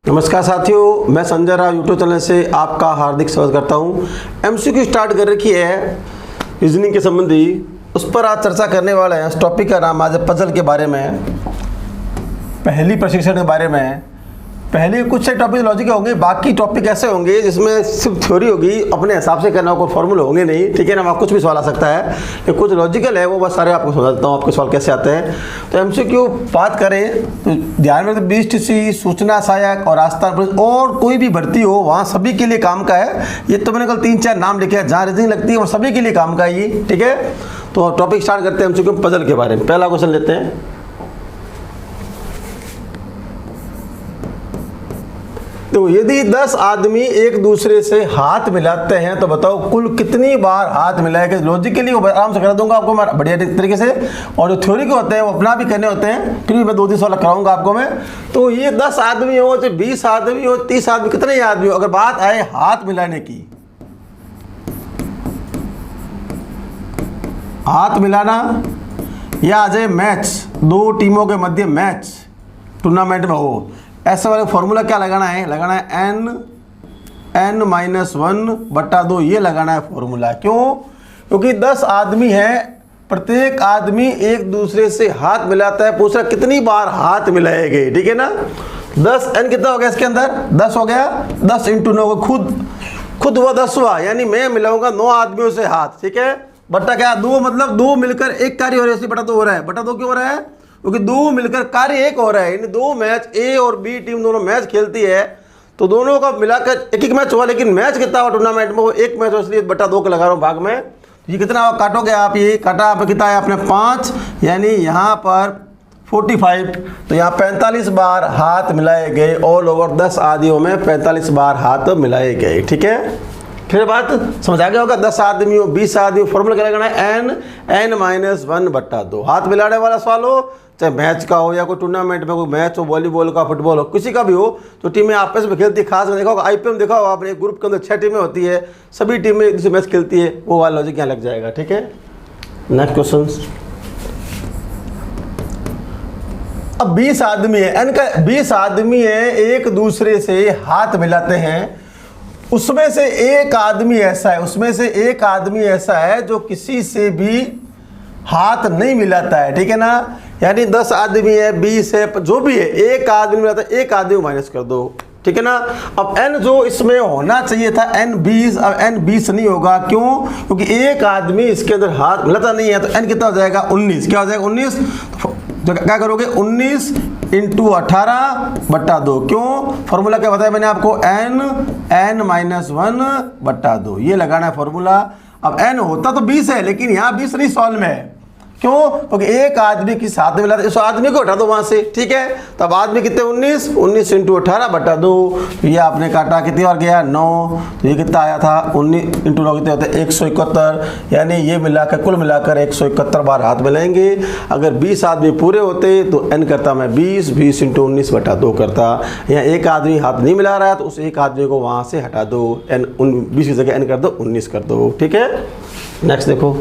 नमस्कार साथियों, मैं संजय राव यूट्यूब चैनल से आपका हार्दिक स्वागत करता हूं। एमसीक्यू स्टार्ट कर रखी है रीजनिंग के संबंधी, उस पर आज चर्चा करने वाले हैं। इस टॉपिक का नाम आज है पजल के बारे में, पहली प्रशिक्षण के बारे में। पहले कुछ से टॉपिक लॉजिक होंगे, बाकी टॉपिक ऐसे होंगे जिसमें सिर्फ थ्योरी होगी, अपने हिसाब से करना, कोई फॉर्मूला होंगे नहीं, ठीक है ना। वहाँ कुछ भी सवाल आ सकता है, लेकिन कुछ लॉजिकल है वो बस सारे आपको समझा देता हूँ आपके सवाल कैसे आते हैं। तो एमसीक्यू बात करें तो ध्यान में, तो BSTC, सूचना सहायक और राजस्थान पुलिस और कोई भी भर्ती हो वहाँ सभी के लिए काम का है। ये तो मैंने कल 3-4 नाम लिखे हैं जहाँ रीजनिंग लगती है वो सभी के लिए काम का है ये, ठीक है। तो टॉपिक स्टार्ट करते हैं एमसीक्यू पजल के बारे में। पहला क्वेश्चन लेते हैं। तो यदि 10 आदमी एक दूसरे से हाथ मिलाते हैं तो बताओ कुल कितनी बार हाथ मिलाएंगे। लॉजिकली वो आराम से करा दूंगा आपको मैं बढ़िया तरीके से, और जो थ्योरी के होते हैं वो अपना भी करने होते हैं, फिर भी मैं 2-3 सवाल कराऊंगा आपको मैं। तो ये 10 आदमी हो, चाहे 20 आदमी हो, 30 आदमी, कितने ही आदमी हो, अगर बात आए हाथ मिलाने की, हाथ मिलाना या आ जाए मैच, 2 टीमों के मध्य मैच टूर्नामेंट में हो, ऐसा वाला फॉर्मूला क्या लगाना है n-1/2 ये लगाना है फॉर्मूला। क्यों? क्योंकि 10 आदमी हैं, प्रत्येक आदमी एक दूसरे से हाथ मिलाता है, पूछ रहा कितनी बार हाथ मिलाएंगे, ठीक है ना। 10 n कितना हो गया इसके अंदर, 10 हो गया, 10 × 9 खुद वो 10 हुआ, यानी मैं मिलाऊंगा 9 आदमियों से हाथ, ठीक है। बट्टा क्या, 2 मतलब 2 मिलकर एक कार्य हो रहा है, इसलिए बटा 2 हो रहा है। बटा 2 क्यों हो रहा है? क्योंकि 2 मिलकर कार्य एक हो रहा है, यानी 2 मैच, ए और बी टीम दोनों मैच खेलती है, तो दोनों का मिलाकर एक मैच हुआ, लेकिन मैच कितना हुआ टूर्नामेंट में, वो एक मैच हो, इसलिए बटा 2 का लगा रहा हूँ भाग में। ये कितना हुआ, काटोगे आप, ये काटा आप कितना है आपने 5, यानी यहाँ पर 45, तो यहाँ 45 बार हाथ मिलाए गए। ऑल ओवर 10 आदमियों में 45 बार हाथ मिलाए गए, ठीक है। फिर बात समझ आ गया होगा। 10 आदमी हो, 20 आदमी हो, फॉर्मूला क्या लगाना है, n-1/2। हाथ मिलाने वाला सवाल हो, चाहे मैच का हो या कोई टूर्नामेंट में कोई मैच हो, वॉलीबॉल का, फुटबॉल हो, किसी का भी हो, तो टीमें आपस में खेलती है। खास में देखा होगा, IPM देखा होगा आपने, एक ग्रुप के अंदर 6 टीमें होती है, सभी टीमें एक दूसरे मैच खेलती है, वो वाला लॉजिक यहाँ लग जाएगा, ठीक है। Next question. अब 20 आदमी है, n का 20 आदमी है, एक दूसरे से हाथ मिलाते हैं, उसमें से एक आदमी ऐसा है जो किसी से भी हाथ नहीं मिलाता है, ठीक है ना। यानी 10 आदमी है, 20 है, जो भी है, एक आदमी मिलाता है, एक आदमी माइनस कर दो, ठीक है ना। अब n जो इसमें होना चाहिए था n20, अब n20 नहीं होगा। क्यों? क्योंकि एक आदमी इसके अंदर हाथ मिलाता नहीं है, तो n कितना हो जाएगा, 19। क्या हो जाएगा, 19। तो क्या करोगे, 19 × 18/2। क्यों? फॉर्मूला क्या बताया मैंने आपको, n-1/2 ये लगाना है फॉर्मूला। अब n होता तो 20 है, लेकिन यहाँ 20 नहीं सॉल्व में है। क्यों? क्योंकि एक आदमी की साथ में मिलाते, इस आदमी को हटा दो वहां से, ठीक है। तब आदमी कितने, 19 × 18/2। ये आपने काटा, कितनी बार गया, 9। तो ये कितना आया था, 19 × 9 कितने होते हैं, 171। यानी ये मिलाकर कुल मिलाकर 171 बार हाथ मिलाएंगे। अगर 20 आदमी पूरे होते तो n करता मैं 20 × 19/2 करता। यहाँ एक आदमी हाथ नहीं मिला रहा है, तो उस एक आदमी को वहां से हटा दो, 20 की जगह n कर दो, 19 कर दो, ठीक है। नेक्स्ट देखो।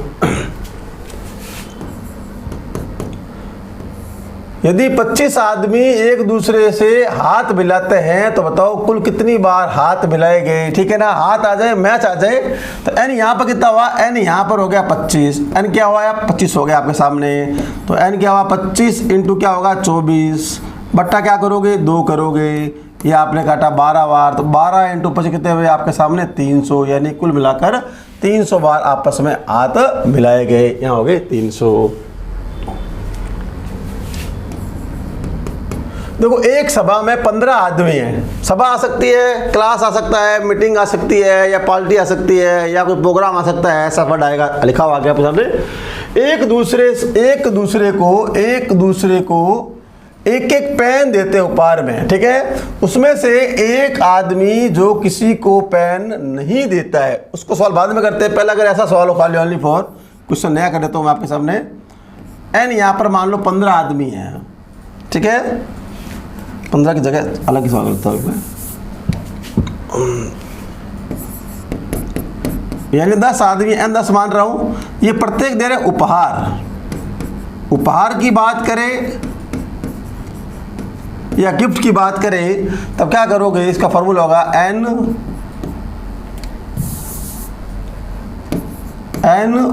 यदि 25 आदमी एक दूसरे से हाथ मिलाते हैं तो बताओ कुल कितनी बार हाथ मिलाए गए, ठीक है ना। हाथ आ जाए, मैच आ जाए, तो n यहाँ पर कितना हुआ, n यहाँ पर हो गया 25, n क्या हुआ, 25 हो गया आपके सामने। तो n क्या हुआ, 25 × क्या होगा, 24, बट्टा क्या करोगे, 2 करोगे। ये आपने काटा 12 बार, तो 12 × 25 कितने हुए आपके सामने, 300। यानी कुल मिलाकर 300 बार आपस में हाथ मिलाए गए, यहाँ हो गए 300। देखो, एक सभा में 15 आदमी हैं। सभा आ सकती है, क्लास आ सकता है, मीटिंग आ सकती है, या पार्टी आ सकती है, या कोई प्रोग्राम आ सकता है, ऐसा वर्ड आएगा, लिखा हुआ गया सामने। एक दूसरे को एक पेन देते हैं उपहार में, ठीक है। उसमें से एक आदमी जो किसी को पेन नहीं देता है, उसको सवाल बाद में करते हैं। पहले अगर ऐसा सवाल हो, खाली ओनली फॉर क्वेश्चन नया कर देता हूँ मैं आपके सामने। n यहाँ पर मान लो 15 आदमी हैं, ठीक है। 15 की जगह अलग ही सवाल करता हूँ मैं। यानी 10 आदमी, n 10 मान रहा हूँ, ये प्रत्येक दे रहे उपहार। उपहार की बात करें या गिफ्ट की बात करें तब क्या करोगे, इसका फॉर्मूला होगा n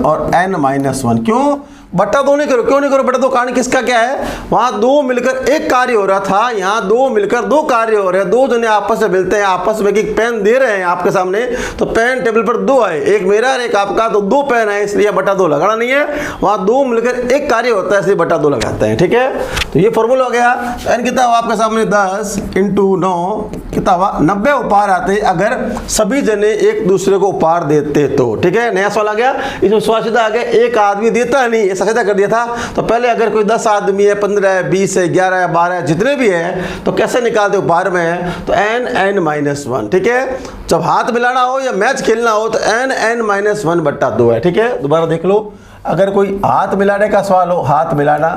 और n-1। क्यों बटा 2 नहीं करो, क्यों नहीं करो बटा 2? कारण किसका क्या है, वहां 2 मिलकर एक कार्य हो रहा था, यहाँ 2 मिलकर 2 कार्य हो रहे हैं। 2 जने आपस में मिलते हैं, आपस में एक पेन दे रहे हैं आपके सामने, तो पेन टेबल पर 2 आए, एक मेरा और एक आपका, तो 2 पेन है, इसलिए बटा 2 लगाना नहीं है। वहां 2 मिलकर एक कार्य होता है, इसलिए बटा 2 लगाते हैं। ठीक है, तो ये फॉर्मूला हो गया। एन कितना हुआ आपके सामने, 10 × 9 कितना हुआ, 90 उपहार आते अगर सभी जने एक दूसरे को उपहार देते तो। ठीक है, नया सवाल आ गया, इसमें सवाल सीधा आ गया, एक आदमी देता नहीं, ऐसा सीधा कर दिया था। तो पहले अगर कोई 10 आदमी है, 15 है, 20 है, 11 है, 12 है, जितने भी हैं, तो कैसे निकालते उपहार में, तो n-1। ठीक है, जब हाथ मिलाना हो या मैच खेलना हो तो n-1 बटा 2 है। ठीक है, दोबारा देख लो, अगर कोई हाथ मिलाने का सवाल हो, हाथ मिलाना,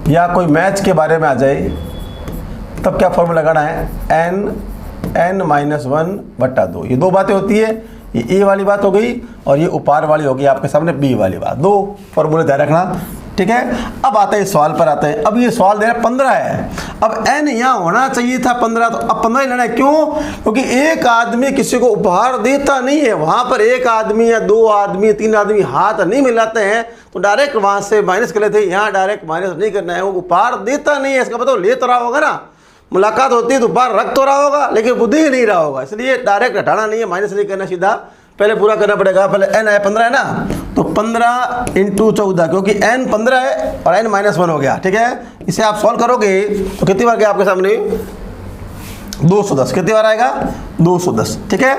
या कोई मैच के बारे में आ जाए, तब क्या फॉर्मूला लगाना है, n-1 बटा 2। ये 2 बातें होती है, ये ए वाली बात हो गई और ये उपहार वाली होगी आपके सामने बी वाली बात। 2 फॉर्मूले ध्यान रखना। ठीक है, अब आते हैं सवाल पर आते हैं। अब ये सवाल दे रहा है 15 है, अब n यहाँ होना चाहिए था 15, तो अब 15 ही लेना है। क्यों, क्योंकि एक आदमी किसी को उपहार देता नहीं है, वहां पर एक आदमी या 2 आदमी 3 आदमी हाथ नहीं मिलाते हैं, तो डायरेक्ट वहां से माइनस कर लेते हैं। यहाँ डायरेक्ट माइनस नहीं करना है, वो उपहार देता नहीं है, इसका मतलब ले तो रहा होगा ना, मुलाकात होती है तो उपहार रख तो रहा होगा लेकिन बुद्धि ही नहीं रहा होगा, इसलिए डायरेक्ट हटाना नहीं है, माइनस नहीं करना, सीधा पहले पूरा करना पड़ेगा। पहले n है 15 है ना, तो 15 × 14, क्योंकि n 15 है और n-1 हो गया। ठीक है, इसे आप सॉल्व करोगे तो कितनी बार गया आपके सामने, 210। कितनी बार आएगा, 210। ठीक है,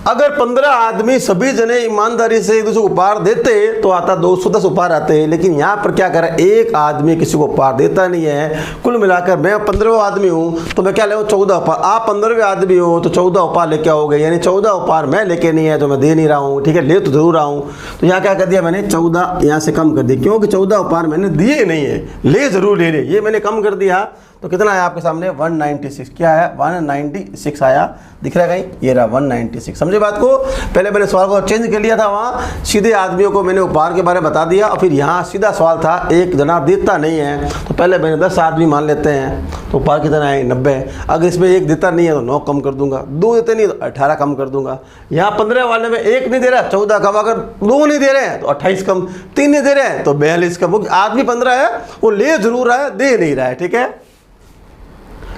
अगर 15 आदमी सभी जने ईमानदारी से एक दूसरे को उपहार देते तो आता 210 उपहार आते, लेकिन यहाँ पर क्या करा, एक आदमी किसी को उपहार देता नहीं है। कुल मिलाकर मैं 15वां आदमी हूँ तो मैं क्या ले 14 उपहार, आप 15वें आदमी हो तो 14 उपहार लेके आओगे, यानी 14 उपहार मैं लेके नहीं है तो मैं दे नहीं रहा हूँ। ठीक है, ले तो जरूर रहा हूँ, तो यहाँ क्या कर दिया मैंने, 14 यहाँ से कम कर दिया, क्योंकि 14 उपहार मैंने दिए नहीं है, ले जरूर ले रहे, ये मैंने कम कर दिया। तो कितना आया आपके सामने, 196। क्या है, 196 आया, दिख रहा है कहीं, ये रहा 196। समझे बात को, पहले मैंने सवाल को चेंज कर लिया था, वहाँ सीधे आदमियों को मैंने उपहार के बारे में बता दिया, और फिर यहाँ सीधा सवाल था एक जना देता नहीं है, तो पहले मैंने 10 आदमी मान लेते हैं, तो उपहार कितना है, 90। अगर इसमें एक देता नहीं है तो 9 कम कर दूंगा, 2 देते नहीं तो 18 कम कर दूंगा। यहाँ 15 वाले में 1 नहीं दे रहा, 14 कम, अगर 2 नहीं दे रहे हैं तो 28 कम, 3 नहीं दे रहे हैं तो 42 कम। आदमी 15 है, वो ले जरूर रहा है, दे नहीं रहा है। ठीक है,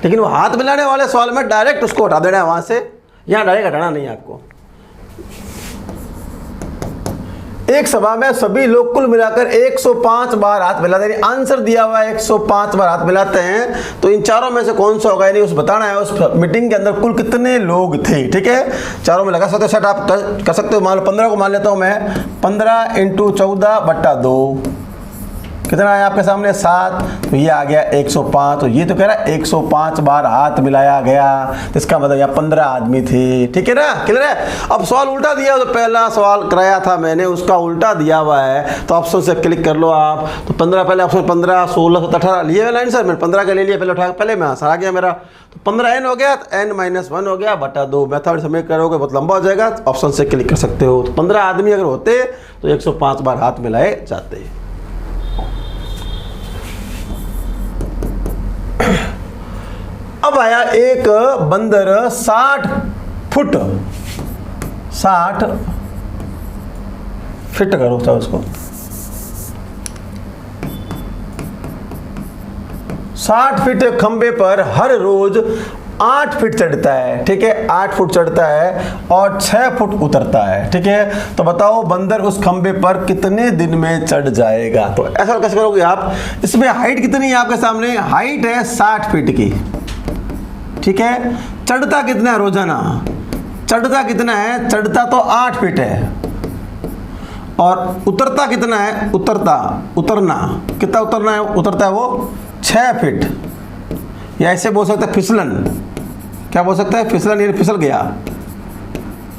लेकिन वो हाथ मिलाने वाले सवाल में डायरेक्ट उसको हटा देना है वहां से, यहां डायरेक्ट हटाना नहीं है आपको। एक सभा में सभी लोग कुल मिलाकर 105 बार हाथ मिलाते हैं, आंसर दिया हुआ है 105 बार हाथ मिलाते हैं, तो इन चारों में से कौन सा होगा, यानी उस बताना है उस मीटिंग के अंदर कुल कितने लोग थे। ठीक है, चारों में लगा सकते हो, सेट आप कर सकते हो। मान लो 15 को मान लेता हूं मैं, 15 × 14 बटा 2 कितना है आपके सामने, 7, तो ये आ गया 105। तो ये तो कह रहा है 105 बार हाथ मिलाया गया, तो इसका मतलब यहाँ 15 आदमी थे। ठीक है ना, क्लियर है। अब सवाल उल्टा दिया, तो पहला सवाल कराया था मैंने, उसका उल्टा दिया हुआ है, तो ऑप्शन से क्लिक कर लो आप। तो 15 पहले ऑप्शन 15, 16, 17, 18 लिए वाला आंसर, मैंने 15 का ले लिया, पहले उठा, पहले में आंसर आ गया मेरा। तो 15 n हो गया, तो n-1 हो गया बटा 2। मेथड समय करोगे बहुत लंबा हो जाएगा, ऑप्शन से क्लिक कर सकते हो। तो 15 आदमी अगर होते तो 105 बार हाथ मिलाए जाते। अब आया एक बंदर 60 फुट फिट करो चाहे उसको, 60 फीट खंबे पर हर रोज 8 फीट चढ़ता है। ठीक है, 8 फुट चढ़ता है और 6 फुट उतरता है। ठीक है, तो बताओ बंदर उस खंबे पर कितने दिन में चढ़ जाएगा। तो ऐसा कैसे करोगे आप, इसमें हाइट कितनी है आपके सामने, हाइट है 60 फीट की। ठीक है, चढ़ता कितना है रोजाना, चढ़ता कितना है, चढ़ता तो 8 फीट है, और उतरता कितना है, उतरना कितना उतरना है, उतरता है वो 6 फीट, या ऐसे बोल सकते हैं फिसलन, क्या बोल सकता है, फिसलन, ये फिसल गया,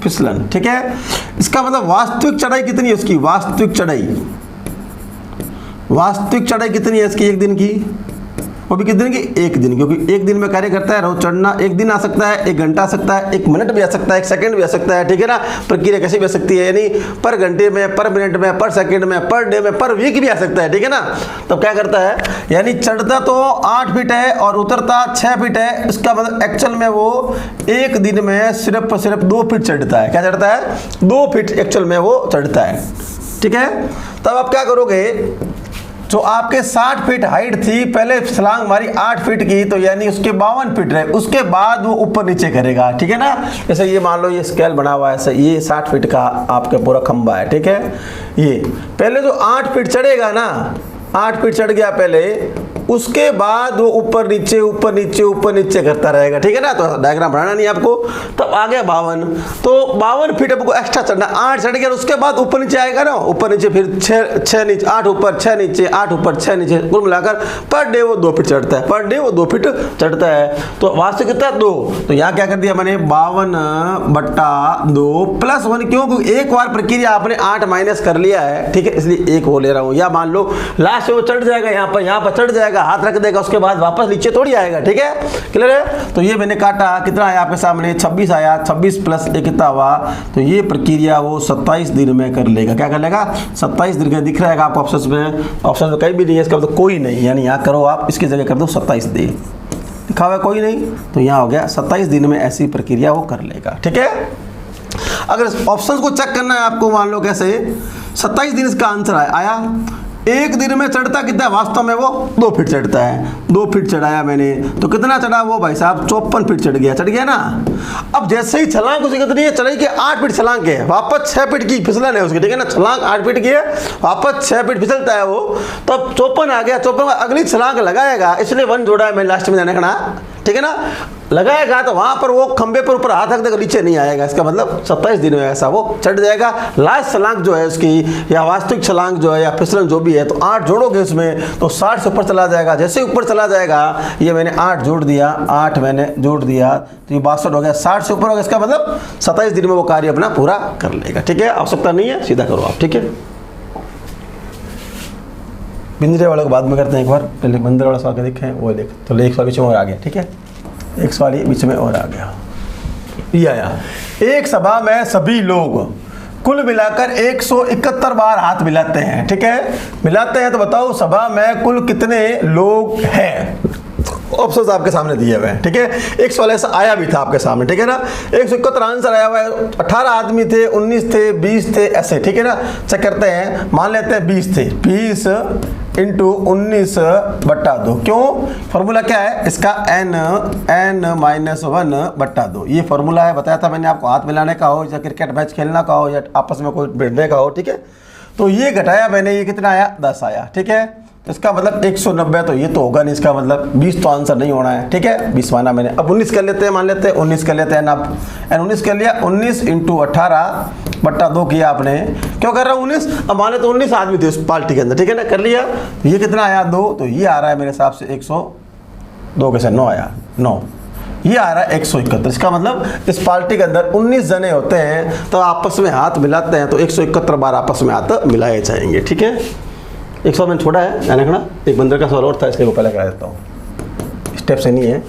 फिसलन। ठीक है, इसका मतलब वास्तविक चढ़ाई कितनी है उसकी, वास्तविक चढ़ाई कितनी है इसकी एक दिन की, वो भी कितने दिन की, एक दिन, क्योंकि एक दिन में कार्य करता है रोज चढ़ना। एक दिन आ सकता है, एक घंटा आ सकता है, एक मिनट भी आ सकता है, एक सेकंड भी आ सकता है, ठीक है ना। प्रक्रिया कैसे भी आ सकती है, यानी पर घंटे में, पर मिनट में, पर सेकंड में, पर डे में, पर वीक भी आ सकता है, ठीक है ना। तब क्या करता है, यानी चढ़ता तो 8 फीट है और उतरता 6 फीट है, इसका मतलब एक्चुअल में वो एक दिन में सिर्फ 2 फीट चढ़ता है। क्या चढ़ता है, 2 फीट एक्चुअल में वो चढ़ता है, ठीक है। तब आप क्या करोगे, जो आपके 60 फीट हाइट थी, पहले छलांग मारी 8 फीट की, तो यानी उसके 52 फीट रहे, उसके बाद वो ऊपर नीचे करेगा, ठीक है ना। जैसे ये मान लो ये स्केल बना हुआ है ऐसे, ये 60 फीट का आपके पूरा खंबा है, ठीक है। ये पहले जो 8 फीट चढ़ेगा ना, 8 फीट चढ़ गया पहले, उसके बाद वो ऊपर नीचे ऊपर नीचे ऊपर नीचे करता रहेगा, ठीक है ना। तो डायग्राम बनाना नहीं आपको। तब आ गया 52, तो 52 फीट आपको एक्स्ट्रा चढ़ना, 8 चढ़ गया, उसके बाद ऊपर नीचे आएगा ना, ऊपर नीचे फिर 6 नीचे, 8 ऊपर 6 नीचे, 8 ऊपर 6 नीचे, कुल मिलाकर पर डे वो 2 फीट चढ़ता है, पर डे वो 2 फीट चढ़ता है। तो वास्तविक कितना 2, तो यहाँ क्या कर दिया मैंने 52/2 + 1, क्यों, क्योंकि एक बार प्रक्रिया आपने 8 माइनस कर लिया है, ठीक है, इसलिए 1 वो ले रहा हूँ। या मान लो लास्ट में वो चढ़ जाएगा, यहाँ पर चढ़ जाएगा, हाथ रख देगा, उसके बाद वापस नीचे थोड़ी आएगा, ठीक है, क्लियर है। तो ये मैंने काटा, कितना आया आपके सामने 26 आया, 26 + 1 कितना हुआ, तो ये प्रक्रिया वो 27 दिन में कर लेगा। क्या कर लेगा, 27 दिन का दिख रहा है आपको ऑप्शन में, ऑप्शन में कहीं भी नहीं है, इसका मतलब कोई नहीं, यानी यहाँ करो आप, इसकी जगह कर दो 27 दिन, लिखा हुआ कोई नहीं, तो यहाँ हो गया 27 दिन में ऐसी प्रक्रिया वो कर लेगा, ठीक है। अगर ऑप्शन को चेक करना है आपको, मान लो कैसे 27 दिन इसका आंसर आया, एक दिन में चढ़ता कितना है, वास्तव में वो 2 फीट चढ़ता है, 2 फीट चढ़ाया मैंने, तो कितना चढ़ा वो भाई साहब 54 फीट चढ़ गया ना। अब जैसे ही छलांग उसकी कितनी है, चढ़ाई के 8 फीट छलांग है, वापस 6 फीट की फिसलन है उसकी, ठीक है ना। छलांग 8 फीट की है, वापस 6 फीट फिसलता है वो, तो अब 54 आ गया, 54 अगली छलांग लगाएगा, इसलिए 1 जोड़ा है मैं लास्ट में जाने का, ठीक है ना। लगाएगा तो वहां पर वो खंबे पर ऊपर हाथ रख देगा, नीचे नहीं आएगा, इसका मतलब 27 दिन में ऐसा वो चढ़ जाएगा। लास्ट छलांग जो है उसकी, या वास्तविक छलांग जो है, या फिसलन जो भी है, तो 8 जोड़ोगे उसमें, तो 60 से ऊपर चला जाएगा। जैसे ऊपर चला जाएगा, ये मैंने 8 जोड़ दिया, 8 मैंने जोड़ दिया, तो ये 62 हो गया, 60 से ऊपर हो गया, इसका मतलब 27 दिन में वो कार्य अपना पूरा कर लेगा, ठीक है। आवश्यकता नहीं है, सीधा करो आप, ठीक है। बिंदरे वाले को बाद में करते हैं, एक बार पहले बिंदरे वाला सवाल देखें, वो देख, तो एक सवाल बीच में और आ गया, ठीक है, एक सवाल ये बीच में और आ गया। ये आया, एक सभा में सभी लोग कुल मिलाकर 171 बार हाथ मिलाते हैं, ठीक है, मिलाते हैं, तो बताओ सभा में कुल कितने लोग हैं। ऑप्शंस आपके सामने दिए हुए हैं, ठीक है। एक सवाल ऐसा आया भी था आपके सामने, ठीक है ना। 171 आंसर आया हुआ है, 18 आदमी थे, 19 थे, 20 थे, ऐसे, ठीक है ना। चेक करते हैं, मान लेते हैं 20 थे, 20 × 19/2, क्यों, फॉर्मूला क्या है इसका, n-1/2, ये फॉर्मूला है, बताया था मैंने आपको, हाथ मिलाने का हो या क्रिकेट मैच खेलना का हो या आपस में कोई भिड़ने का हो, ठीक है। तो ये घटाया मैंने, ये कितना आया 10 आया, ठीक है। इसका मतलब 190, तो ये तो होगा नहीं, इसका मतलब 20 तो आंसर नहीं होना है, ठीक है, 20 माना मैंने। अब 19 कर लेते हैं, मान लेते हैं 19 कर लेते हैं ना, 19 कर लिया, 19 × 18/2 किया आपने, क्यों कर रहा हूँ 19, अब मान लेते 19 आदमी थे उस पार्टी के अंदर, ठीक है ना, कर लिया। ये कितना आया 2, तो ये आ रहा है मेरे हिसाब से 102 कैसे 9 आया, 9, ये आ रहा है 171। इसका मतलब इस पार्टी के अंदर 19 जने होते हैं, तो आपस में हाथ मिलाते हैं, तो 171 बार आपस में हाथ मिलाए जाएंगे, ठीक है। 100 मैंने छोड़ा है, ध्यान रखना, एक बंदर का सवाल और था, इसलिए वो पहले करा देता हूँ, स्टेप से नहीं है।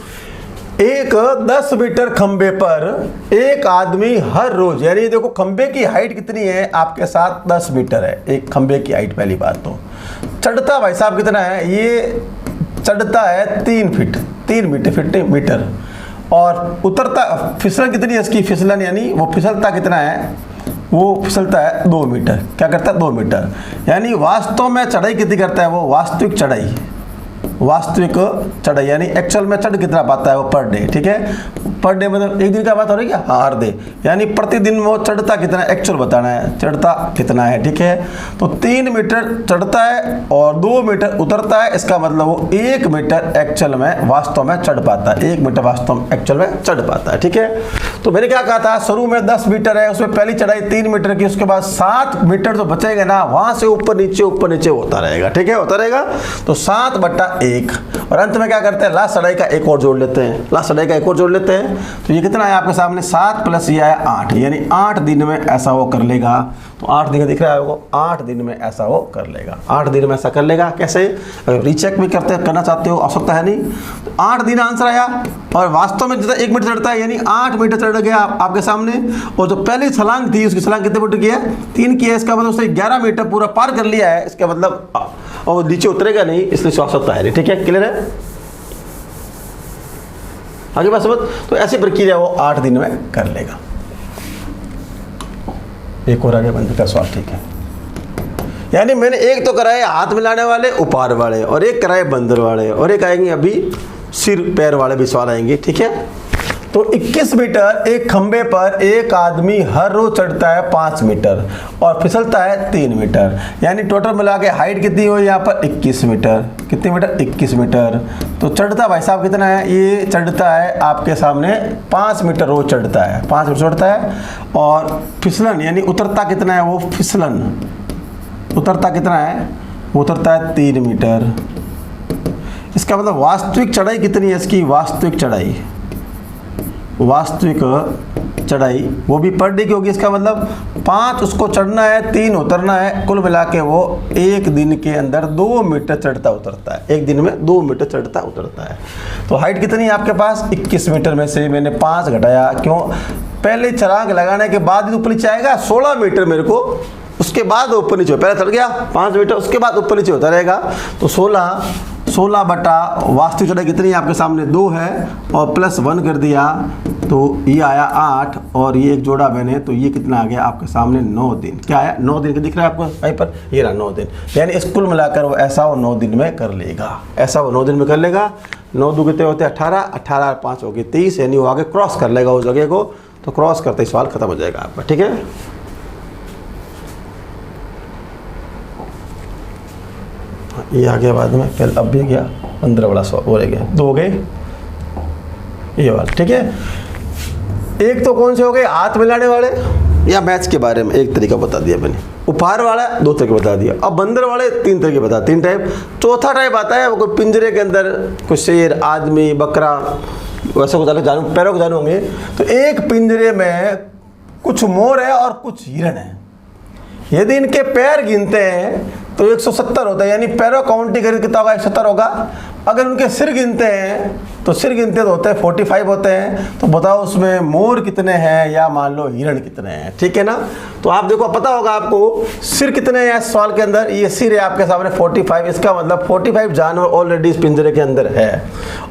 एक 10 मीटर खंबे पर एक आदमी हर रोज, यानी देखो खंबे की हाइट कितनी है आपके साथ, 10 मीटर है एक खंबे की हाइट, पहली बात तो। चढ़ता भाई साहब कितना है, ये चढ़ता है 3 फीट, 3 मीटर, और उतरता, फिसलन कितनी है इसकी, फिसलन यानी वो फिसलता कितना है, वो फिसलता है 2 मीटर, क्या करता है 2 मीटर, यानी वास्तव में चढ़ाई कितनी करता है वो, वास्तविक चढ़ाई यानी एक्चुअल में चढ़ कितना पाता है वो पर डे, ठीक है। पर डे मतलब एक दिन का बात हो रही है क्या, हाँ, हर डे, यानी प्रतिदिन वो चढ़ता कितना है, एक्चुअल बताना है, चढ़ता कितना है, ठीक है। तो 3 मीटर चढ़ता है और 2 मीटर उतरता है, इसका मतलब वो 1 मीटर एक्चुअल में वास्तव में चढ़ पाता है, 1 मीटर वास्तव में एक्चुअल में चढ़ पाता है, ठीक है। तो मैंने क्या कहा था, शुरू में 10 मीटर है, उसमें पहली चढ़ाई 3 मीटर की, उसके बाद 7 मीटर जो बचेगा ना, वहां से ऊपर नीचे होता रहेगा, ठीक है, होता रहेगा। तो 7/1 1 और अंत में क्या करते हैं, लास्ट चढ़ाई का एक और जोड़ लेते हैं, लास्ट चढ़ाई का एक और जोड़ लेते हैं। तो ये कितना है आपके सामने 7 प्लस ये आया 8, यानी 8 दिन में ऐसा वो कर लेगा। तो 8 दिन दिख रहा है आपको, 8 दिन में ऐसा वो कर लेगा, 8 दिन में ऐसा कर लेगा। कैसे, अगर रीचेक भी करना चाहते हो आवश्यकता है नहीं, तो 8 दिन आंसर आया और वास्तव में जितना 1 मीटर चढ़ता है यानी 8 मीटर चढ़ गया आपके सामने। और जो पहली छलांग थी उसकी छलांग कितने मीटर की है, 3 की है। इसका मतलब उसने 11 मीटर पूरा पार कर लिया है, इसका मतलब और नीचे उतरेगा नहीं, इसलिए आवश्यकता है नहीं। ठीक है, क्लियर है, आगे बात समझ। तो ऐसी प्रक्रिया वो 8 दिन में कर लेगा। एक और आगे बंद का सवाल, ठीक है। यानी मैंने एक तो कराए हाथ मिलाने वाले उपहार वाले और एक कराए बंदर वाले और एक आएंगे अभी सिर पैर वाले भी सवाल आएंगे। ठीक है, तो 21 मीटर एक खंबे पर एक आदमी हर रोज चढ़ता है 5 मीटर और फिसलता है 3 मीटर, यानी टोटल मिला के हाइट कितनी हुई यहाँ पर 21 मीटर। कितने मीटर, 21 मीटर। तो चढ़ता भाई साहब कितना है, ये चढ़ता है आपके सामने 5 मीटर रोज चढ़ता है, 5 मीटर चढ़ता है। और फिसलन यानी उतरता कितना है, वो फिसलन उतरता कितना है, वो उतरता है 3 मीटर। इसका मतलब वास्तविक चढ़ाई कितनी है इसकी, वास्तविक चढ़ाई वो भी पर डे की होगी। इसका मतलब 5 उसको चढ़ना है, 3 उतरना है, कुल मिला के वो 1 दिन के अंदर 2 मीटर चढ़ता उतरता है, 1 दिन में 2 मीटर चढ़ता उतरता है। तो हाइट कितनी है आपके पास, 21 मीटर में से मैंने 5 घटाया, क्यों, पहले छलांग लगाने के बाद ही ऊपर नीचे आएगा 16 मीटर मेरे को, उसके बाद ऊपर नीचे, पहले चढ़ गया 5 मीटर, उसके बाद ऊपर नीचे होता रहेगा। तो 16 बटा वास्तविक चढ़ाई कितनी है आपके सामने 2 है और प्लस 1 कर दिया तो ये आया 8 और ये एक जोड़ा मैंने, तो ये कितना आ गया आपके सामने 9 दिन। क्या आया, 9 दिन का दिख रहा है आपको वहीं पर, ये रहा 9 दिन। यानी इस कुल मिलाकर वो ऐसा वो 9 दिन में कर लेगा, ऐसा वो 9 दिन में कर लेगा। 9 दो कितने होते हैं 18, 18 और 5 हो गए 30, यानी वो आगे क्रॉस कर लेगा उस जगह को। तो क्रॉस करते ही सवाल खत्म हो जाएगा आपका। ठीक है, ये आ गया बाद में, पहले अब भी गया 15 बड़ा 100 हो गया, 2 हो गए ये वाला। ठीक है, एक तो कौन से हो गए, हाथ मिलाने वाले या मैच के बारे में एक तरीका बता दिया मैंने, उपहार वाला 2 तरीके बता दिया, अब बंदर वाले 3 तरीके बता, 3 टाइप। चौथा टाइप आता है वो कोई पिंजरे के अंदर कोई शेर, आदमी, बकरा, वैसे कुछ अलग जानवर, पैरों को जानवर होंगे। तो एक पिंजरे में कुछ मोर है और कुछ हिरण है। यदि इनके पैर गिनते हैं तो 170 होता है, यानी पैरों काउंटिंग करके कितना होगा, 170 होगा। अगर उनके सिर गिनते हैं तो सिर गिनते तो होते हैं 45 होते हैं। तो बताओ उसमें मोर कितने हैं या मान लो हिरण कितने हैं। ठीक है ना, तो आप देखो पता होगा आपको सिर कितने हैं इस सवाल के अंदर, ये सिर है आपके सामने 45। इसका मतलब 45 जानवर ऑलरेडी इस पिंजरे के अंदर है।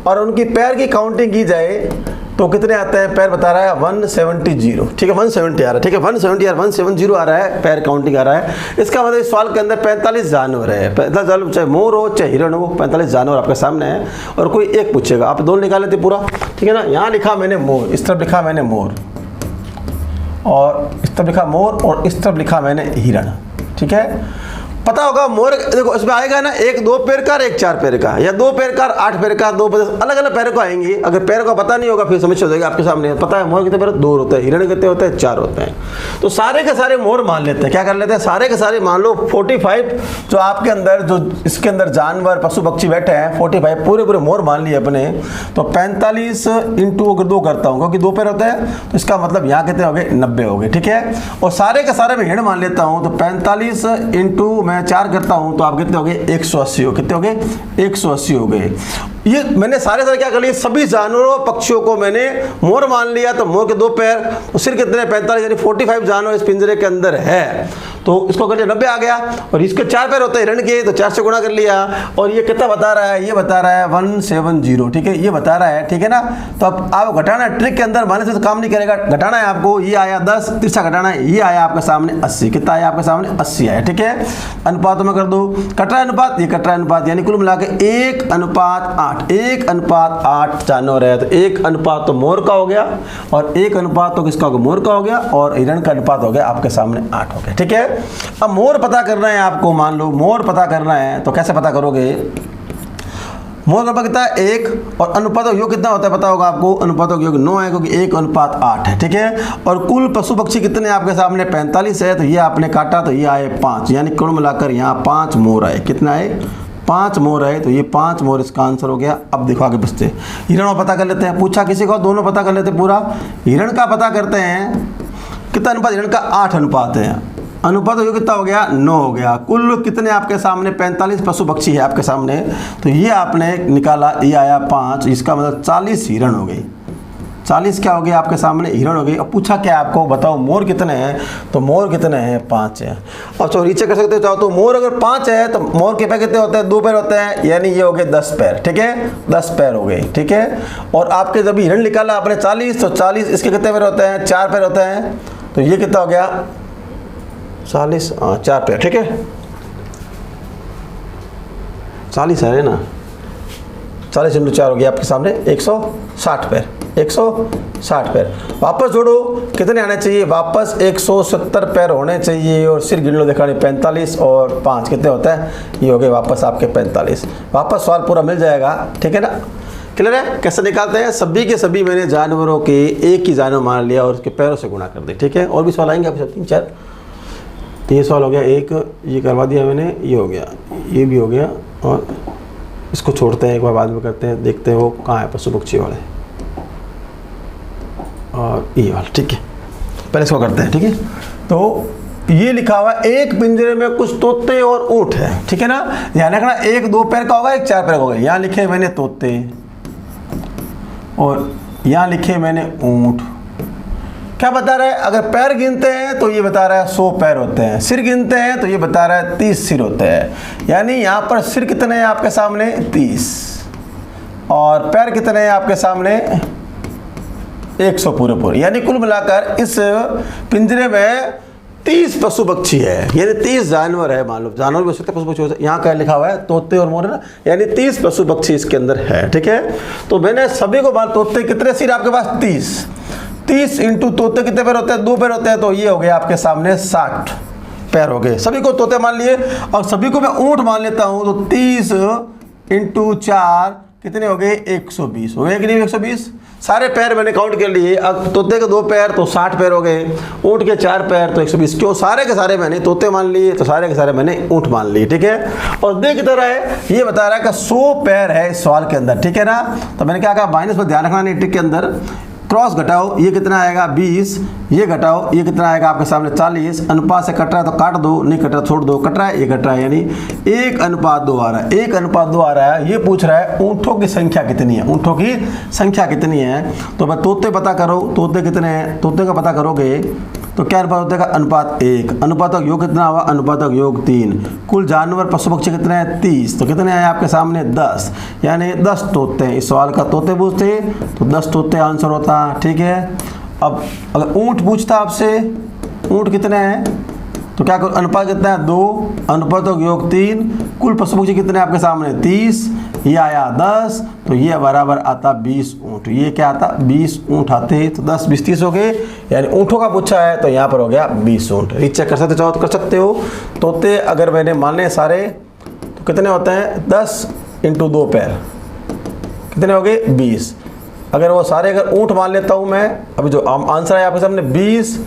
और उनकी पैर की काउंटिंग की जाए तो कितने आते हैं, पैर बता रहा है 170। ठीक है, 170 आ रहा है। ठीक है, 170 आ रहा है, पैर काउंटिंग आ रहा है। इसका मतलब इस सवाल के अंदर 45 जानवर है, 45 जानवर, चाहे मोर हो चाहे हिरण हो, 45 जानवर आपके सामने है। और कोई एक पूछेगा, आप 2 निकाल लेते पूरा। ठीक है ना, यहाँ लिखा मैंने मोर, इस तरफ लिखा मैंने मोर, और इस तरफ लिखा मोर, और इस तरफ लिखा मैंने हिरण। ठीक है, पता होगा मोर, देखो इसमें आएगा ना, एक 2 पैर का और एक 4 पैर का, या 2 पैर का 8 पैर का, 2 अलग अलग पैरों को आएंगे। अगर पैर का पता नहीं होगा फिर समस्या हो जाएगी आपके सामने। पता है मोर कितने पैर, 2 होते हैं, हिरण कितने होते हैं, 4 होते हैं। तो सारे के सारे मोर मान लेते हैं, क्या कर लेते हैं, सारे के सारे मान लो 45 जो आपके अंदर, जो इसके अंदर जानवर पशु पक्षी बैठे हैं 45 पूरे मोर मान लिए अपने। तो 45 इंटू अगर 2 करता हूँ, क्योंकि 2 पैर होते हैं, तो इसका मतलब यहाँ कितने हो गए, 90 हो गए। ठीक है, और सारे के सारे मैं हिरण मान लेता हूँ, तो 45 इंटू मैं 4 करता हूँ, तो आप कितने हो गए, 180 हो, कितने हो गए, 180 हो गए। ये मैंने सारे क्या कर लिए, सभी जानवरों पक्षियों को मैंने मोर मान लिया। तो मोर के 2 पैर, तो सिर कितने, 45, यानी 45 जानवर इस पिंजरे के अंदर है। तो इसको कर लिया 90 आ गया। और इसके 4 पैर होते हैं हिरण के, तो 4 से गुणा कर लिया। और ये कितना बता रहा है, ये बता रहा है 170। ठीक है, ये बता रहा है। ठीक है ना, तो अब आप घटाना ट्रिक के अंदर मानने से तो काम नहीं करेगा, घटाना है आपको। ये आया 10, तिरछा घटाना है, ये आया आपके सामने 80। कितना आया आपके सामने, 80 आया। ठीक है, अनुपातों में कर दो, कटरा अनुपात, ये कटरा अनुपात, यानी कुल मिला के 1:8, 1:8 जानवर है। तो 1 अनुपात तो मोर का हो गया, और 1 अनुपात तो किसका हो गया, मोर का हो गया, और हिरण का अनुपात हो गया आपके सामने 8 हो गया। ठीक है, अब मोर पता करना है आपको, मान लो मोर पता करना है, तो कैसे पता करोगे, मोर का कितना है 1, और अनुपात योग कितना होता है पता होगा आपको, अनुपात योग 9 है, क्योंकि 1:8 है। ठीक है, और कुल पशु पक्षी कितने आपके सामने 45 है, तो ये आपने काटा तो ये आए 5, यानी कुल मिलाकर यहाँ 5 मोर आए। कितना आए, 5 मोर है, तो ये 5 मोर इसका आंसर हो गया। अब देखो आगे बचते हिरण पता कर लेते हैं। पूछा किसी को, दोनों पता कर लेते हैं पूरा। हिरण का पता करते हैं, कितना अनुपात हिरण का? 8 अनुपात है। अनुपात तो कितना हो गया? 9 हो गया। कुल कितने आपके सामने? 45 पशु पक्षी है आपके सामने, तो ये आपने निकाला, ये आया 5, इसका मतलब 40 हिरण हो गई। 40 क्या हो गया आपके सामने? हिरण हो गई। अब पूछा क्या आपको, बताओ मोर कितने हैं? तो मोर कितने हैं? 5 हैं। अब चलो नीचे कर सकते हो चाहो तो। मोर अगर 5 है तो मोर के पैर कितने होते हैं? 2 पैर होते हैं, यानी ये हो गए 10 पैर। ठीक है, 10 पैर हो गए। ठीक है, और आपके जब हिरण निकाला आपने 40, तो 40 इसके कितने पैर होते हैं? 4 पैर होते हैं, तो ये कितना हो गया? 40, 4 पैर। ठीक है, 40 है ना, 40 × 4 हो गया आपके सामने 160 पैर। 160 पैर। वापस जोड़ो, कितने आने चाहिए? वापस 170 पैर होने चाहिए। और सिर गिन लो, देखा नहीं, 45 और 5 कितने होता है? ये हो गए वापस आपके 45। वापस सवाल पूरा मिल जाएगा। ठीक है ना, क्लियर है? कैसे निकालते हैं? सभी के सभी मैंने जानवरों के एक ही जानवर मान लिया और उसके पैरों से गुणा कर दी। ठीक है, और भी सवाल आएंगे आपके 3-4। तो ये सवाल हो गया एक, ये करवा दिया मैंने, ये हो गया, ये भी हो गया, और इसको छोड़ते हैं, एक बार बाद में करते हैं, देखते हैं वो कहाँ है पशु पक्षी वाले, और ये वाला। ठीक है, पहले इसको करते हैं। ठीक है, तो ये लिखा हुआ है एक पिंजरे में कुछ तोते और ऊँट है। ठीक है ना, ध्यान रखना, एक 2 पैर का होगा, एक 4 पैर का होगा। यहाँ लिखे मैंने तोते और यहाँ लिखे मैंने ऊँट। क्या बता रहा है? अगर पैर गिनते हैं तो ये बता रहा है 100 पैर होते हैं। सिर गिनते हैं तो ये बता रहा है 30 सिर होते हैं। यानी यहाँ पर सिर कितने हैं आपके सामने? 30, और पैर कितने हैं आपके सामने? 100 पूरे। यानी कुल मिलाकर इस पिंजरे में 30 पशु पक्षी है, यानी 30 जानवर है। मान लो जानवर भी हो सकते हैं, पशु पक्षी हो सकते हैं। यहाँ क्या लिखा हुआ है? तोते और मोर है ना, यानी 30 पशु पक्षी इसके अंदर है। ठीक है, तो मैंने सभी को मान, तोते कितने सिर आपके पास? 30 इंटू तोते कितने पैर होते हैं? 2 पैर होते हैं, तो ये हो गया आपके सामने 60 पैर हो गए। सभी को तोते मान लिए, और सभी को मैं ऊँट मान लेता हूँ, तो 30 × 4 कितने हो गए? 120 हो गए कि नहीं? 120 सारे पैर मैंने काउंट कर लिए। अब तोते के 2 पैर तो 60 पैर हो गए, ऊँट के 4 पैर तो 120। क्यों? सारे के सारे मैंने तोते मान लिए, तो सारे के सारे मैंने ऊँट मान लिए। ठीक है, और देख कितना रहा है? ये बता रहा है कि 100 पैर है इस सवाल के अंदर। ठीक है ना, तो मैंने क्या कहा? माइनस पर ध्यान रखना नहीं, टिक के अंदर क्रॉस घटाओ, ये कितना आएगा? 20, ये घटाओ, ये कितना आएगा आपके सामने? 40। अनुपात से कट रहा है तो काट दो, नहीं कट रहा छोड़ दो, कट रहा है, ये कट रहा है, यानी 1:2 आ रहा है। 1:2 आ रहा है। ये पूछ रहा है ऊँटों की संख्या कितनी है? ऊँटों की संख्या कितनी है? तो मैं तोते पता करो, तोते कितने हैं? तोते का पता करोगे तो क्या अनुपात होता है? अनुपात 1। अनुपातक योग कितना हुआ? अनुपातक योग 3। कुल जानवर पशु पक्षी कितने हैं? 30। तो कितने आए आपके सामने? 10, यानी 10 तोते हैं। इस सवाल का तोते पूछते तो 10 तोते आंसर होता। ठीक है, अब अगर ऊँट पूछता आपसे, ऊँट कितने हैं, तो क्या करो? अनुपात कितना है? 2, अनुपातक योग 3। कुल पशु पक्षी कितने आपके सामने? 30, ये आया 10, तो ये बराबर आता 20 ऊँट। ये क्या आता? 20 ऊँट आते हैं। तो 10, 20, 30 हो गए, यानी ऊँटों का पूछा है, तो यहाँ पर हो गया 20 ऊँट। रीचेक कर सकते चाहो तो कर सकते हो। तोते अगर मैंने माने सारे तो कितने होते हैं? 10 × 2 पैर कितने हो गए? 20। अगर वो सारे अगर ऊँट मान लेता हूँ मैं, अभी जो आंसर है आपके सामने 20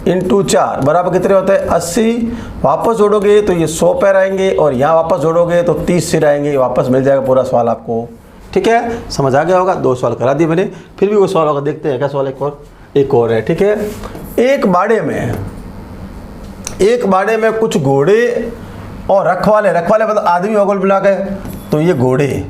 × 4 बराबर कितने होते हैं? 80। वापस जोड़ोगे तो ये 100 पैर आएंगे, और यहाँ वापस जोड़ोगे तो 30 सिर आएंगे। वापस मिल जाएगा पूरा सवाल आपको। ठीक है, समझ आ गया होगा। 2 सवाल करा दिए मैंने, फिर भी वो सवाल होगा, देखते हैं क्या सवाल एक और है। ठीक है, एक बाड़े में कुछ घोड़े और रखवाले मतलब आदमी होगा मिला के, तो ये घोड़े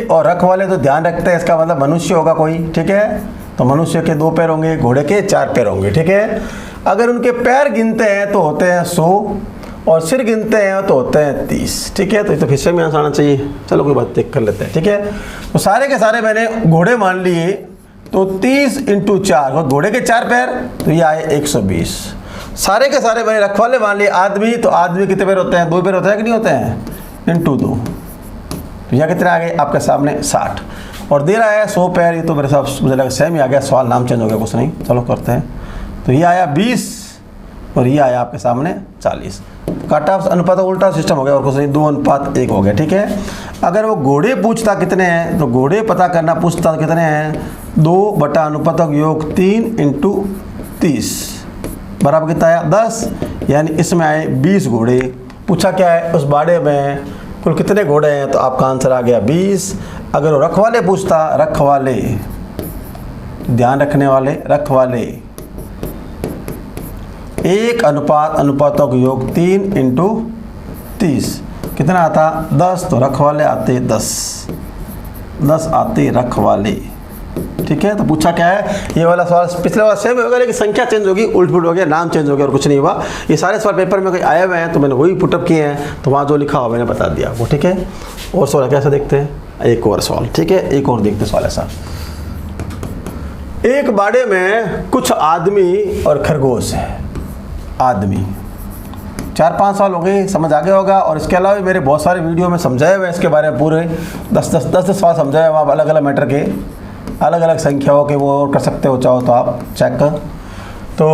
और रखवाले तो ध्यान रखते हैं, इसका मतलब मनुष्य होगा कोई। ठीक है, तो मनुष्य के 2 पैर होंगे, घोड़े के 4 पैर होंगे। ठीक है, अगर उनके पैर गिनते हैं तो होते हैं 100, और सिर गिनते हैं तो होते हैं 30। ठीक है, तो ये तो हिस्से में आना चाहिए। चलो कोई बात देख कर लेते हैं। ठीक है, तो सारे के सारे मैंने घोड़े मान लिए, तो 30 × 4, घोड़े के 4 पैर, तो ये आए 120। सारे के सारे मैंने रखवाले मान लिए, आदमी, तो आदमी कितने पैर होते हैं? 2 पैर होते हैं कि नहीं होते हैं? × 2, तो यहाँ कितने आ गए आपके सामने? 60। और दे रहा है 100 पैर। ये तो मेरे साथ मुझे लगा सेम ही आ गया, सवाल नाम चेंज हो गया, कुछ नहीं। चलो करते हैं। तो ये आया 20 और ये आया आपके सामने 40। काटा अनुपात उल्टा सिस्टम हो गया, और कुछ नहीं, 2:1 हो गया। ठीक है, अगर वो घोड़े पूछता कितने हैं, तो घोड़े पता करना पूछता कितने हैं? 2/अनुपातक योग 3 × 30 बराबर कितना आया? 10, यानी इसमें आए 20 घोड़े। पूछा क्या है, उस बाड़े में कुल कितने घोड़े हैं, तो आपका आंसर आ गया 20। अगर वो रखवाले पूछता, रखवाले, ध्यान रखने वाले, रखवाले, 1 अनुपात अनुपातों का योग 3 इंटू 30 कितना आता 10, तो रखवाले आते 10 आते रखवाले। ठीक है, तो पूछा क्या है, ये वाला सवाल पिछले वाला सेम होगा लेकिन संख्या चेंज होगी, उल्ट पुलट हो गया, नाम चेंज हो गया और कुछ नहीं हुआ। ये सारे सवाल पेपर में कोई आए हुए हैं तो मैंने वही पुटअप किए हैं, तो वहाँ जो लिखा हुआ मैंने बता दिया वो। ठीक है, और सवाल कैसे देखते हैं, एक और सवाल। ठीक है, एक और देखते सवाल ऐसा। एक बाड़े में कुछ आदमी और खरगोश है। आदमी 4-5 साल हो गए, समझ आ गया होगा। और इसके अलावा भी मेरे बहुत सारे वीडियो में समझाए हुए इसके बारे में, पूरे 10 सवाल समझाए हुए, आप अलग अलग मैटर के, अलग अलग संख्याओं के वो कर सकते हो, चाहो तो आप चेक कर। तो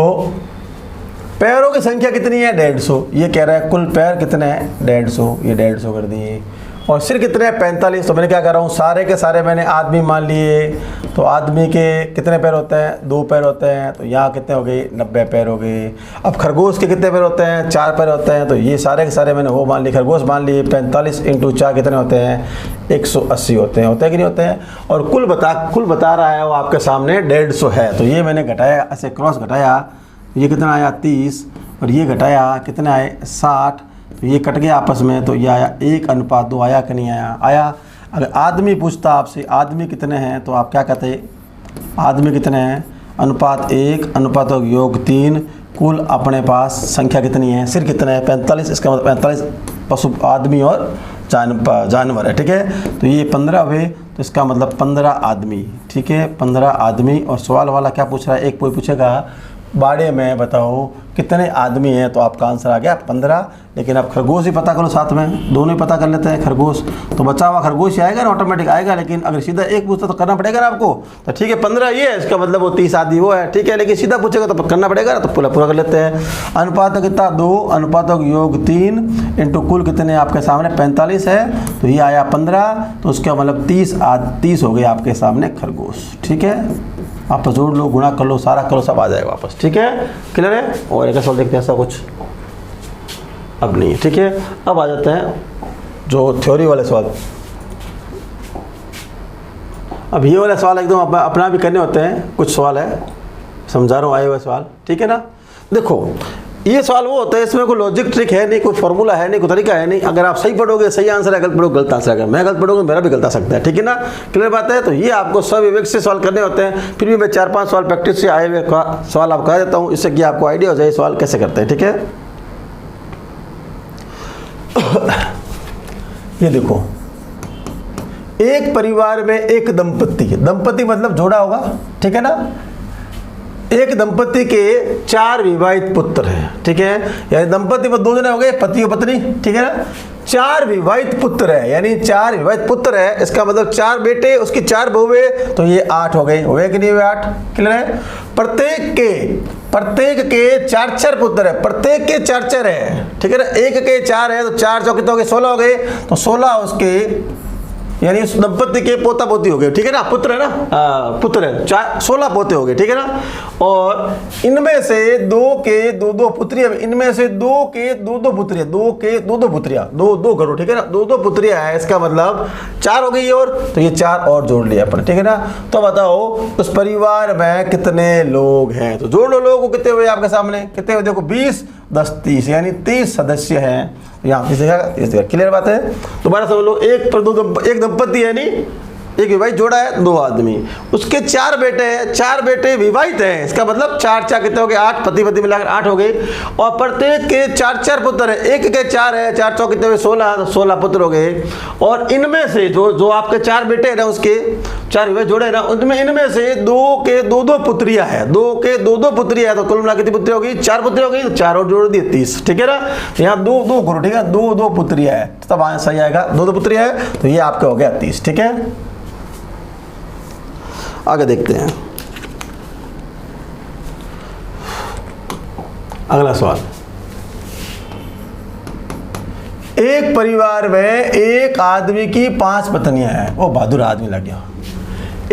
पैरों की संख्या कितनी है 150, ये कह रहा है कुल पैर कितने हैं 150, ये 150 कर दिए। और सिर कितने हैं 45, तो मैंने क्या कर रहा हूँ, सारे के सारे मैंने आदमी मान लिए। तो आदमी के कितने पैर होते हैं, 2 पैर होते हैं, तो यहाँ कितने हो गए 90 पैर हो गए। अब खरगोश के कितने पैर होते हैं, 4 पैर होते हैं, तो ये सारे के सारे मैंने वो मान लिए, खरगोश मान लिए। 45 इंटू 4 कितने होते हैं 180 होते हैं कि नहीं होते हैं। और कुल बता रहा है वो आपके सामने 150 है, तो ये मैंने घटाया, ऐसे क्रॉस घटाया, ये कितना आया 30, और ये घटाया कितने आए 60, तो ये कट गया आपस में, तो ये आया 1 अनुपात 2 आया कि नहीं आया, आया। अगर आदमी पूछता आपसे आदमी कितने हैं, तो आप क्या कहते, आदमी कितने हैं, अनुपात 1 अनुपातों का योग 3, कुल अपने पास संख्या कितनी है, सिर कितने हैं 45, इसका मतलब 45 पशु आदमी और जानवर है। ठीक है, तो ये 15 हुए, तो इसका मतलब 15 आदमी। ठीक है, 15 आदमी। और सवाल वाला क्या पूछ रहा है, एक कोई पूछेगा बाड़े में बताओ कितने आदमी हैं, तो आपका आंसर आ गया 15। लेकिन आप खरगोश ही पता करो साथ में, दोनों ही पता कर लेते हैं। खरगोश तो बचा हुआ खरगोश ही आएगा ना, ऑटोमेटिक आएगा। लेकिन अगर सीधा एक पूछता तो करना पड़ेगा ना आपको, तो ठीक है 15 ये है, इसका मतलब वो 30 आदमी वो है। ठीक है, लेकिन सीधा पूछेगा तो करना पड़ेगा ना, तो पूरा कर लेते हैं। अनुपात कितना 2 अनुपातों का योग 3 इंटू कुल कितने आपके सामने 45 है, तो ये आया 15, तो उसका मतलब 30 हो गए आपके सामने खरगोश। ठीक है, आप जोड़ लो, गुणा कर लो, सारा करो, सब आ जाएगा वापस। ठीक है, क्लियर है। और एक सवाल देखते हैं, ऐसा कुछ अब नहीं है। ठीक है, अब आ जाते हैं जो थ्योरी वाले सवाल। अब ये वाले सवाल एकदम अपना भी करने होते हैं, कुछ सवाल है समझा रहा हूँ आए हुए सवाल। ठीक है ना, देखो ये सवाल वो होता है, इसमें कोई लॉजिक ट्रिक है नहीं, कोई फॉर्मूला है नहीं, कोई तरीका है नहीं। अगर आप सही पढ़ोगे सही आंसर है, गलत पढ़ोगे गलत आंसर है। अगर मैं गलत पढ़ूंगा मेरा भी गलत आ सकता है। ठीक है ना, क्लियर बात है। तो ये आपको सब विवेक से सवाल करने होते हैं। फिर भी मैं 4-5 सवाल प्रैक्टिस से आए हुए सवाल आपको कह देता हूँ, इससे कि आपको आइडिया हो जाए सवाल कैसे करते हैं। ठीक है, ये देखो, एक परिवार में एक दंपति मतलब जोड़ा होगा। ठीक है ना, एक दंपति के 4 विवाहित पुत्र हैं। ठीक है, यानी दंपति में 2 जने हो गए, पति और पत्नी। ठीक है ना, 4 विवाहित पुत्र है, यानी 4 विवाहित पुत्र है, इसका मतलब 4 बेटे, उसकी 4 बहुएं, तो ये 8 हो गए। हुए कि नहीं हुए 8, क्लियर है। प्रत्येक के 4 पुत्र है, प्रत्येक के 4 है। ठीक है ना, एक के 4 है, तो 4 चौके हो गए 16 हो गए, तो 16 उसके यानी उस दंपति के पोता पोती हो गए। ठीक है ना, पुत्र है ना, पुत्र है, 16 पोते हो गए। ठीक है ना, और इनमें से 2 के 2 पुत्रियां, इनमें से 2 के 2 पुत्रियां, 2 के 2 पुत्रियां, 2 करो। ठीक है ना, 2 पुत्रियां है, इसका मतलब 4 हो गई। और तो ये 4 और जोड़ लिया अपन। ठीक है ना, तो बताओ उस परिवार में कितने लोग हैं, तो जोड़ लो लोगों को, कितने हुए आपके सामने, कितने हुए देखो 20 10 30, यानी 30 सदस्य हैं यहाँ इस जगह। क्लियर बात है। दोबारा समझ लो, एक दंपति है नहीं, एक विवाहित जोड़ा है, 2 आदमी, उसके 4 बेटे हैं, 4 बेटे विवाहित हैं, इसका मतलब 4 कितने हो गए 8, पति मिलाकर 8 हो गए। और प्रत्येक के 4 पुत्र है, एक के 4 है, 4 चौके कितने हुए 16, तो 16 पुत्र हो गए। और इनमें से जो आपके 4 बेटे हैं ना, उसके 4 विवाहित जोड़े ना, उनमें इनमें से 2 के 2 पुत्रियां है, 2 के 2 पुत्रियां है, तो कुल मिला कितनी पुत्री होगी 4 पुत्री हो गई, तो 4 और जोड़ दिए 30। ठीक है ना, यहाँ 2 करो। ठीक है, 2 पुत्रियां है, तब सही आएगा, 2 पुत्रियां है, तो ये आपका हो गया 30। ठीक है, आगे देखते हैं अगला सवाल। एक परिवार में एक आदमी की 5 पत्नियां हैं, वो बहादुर आदमी लग गया।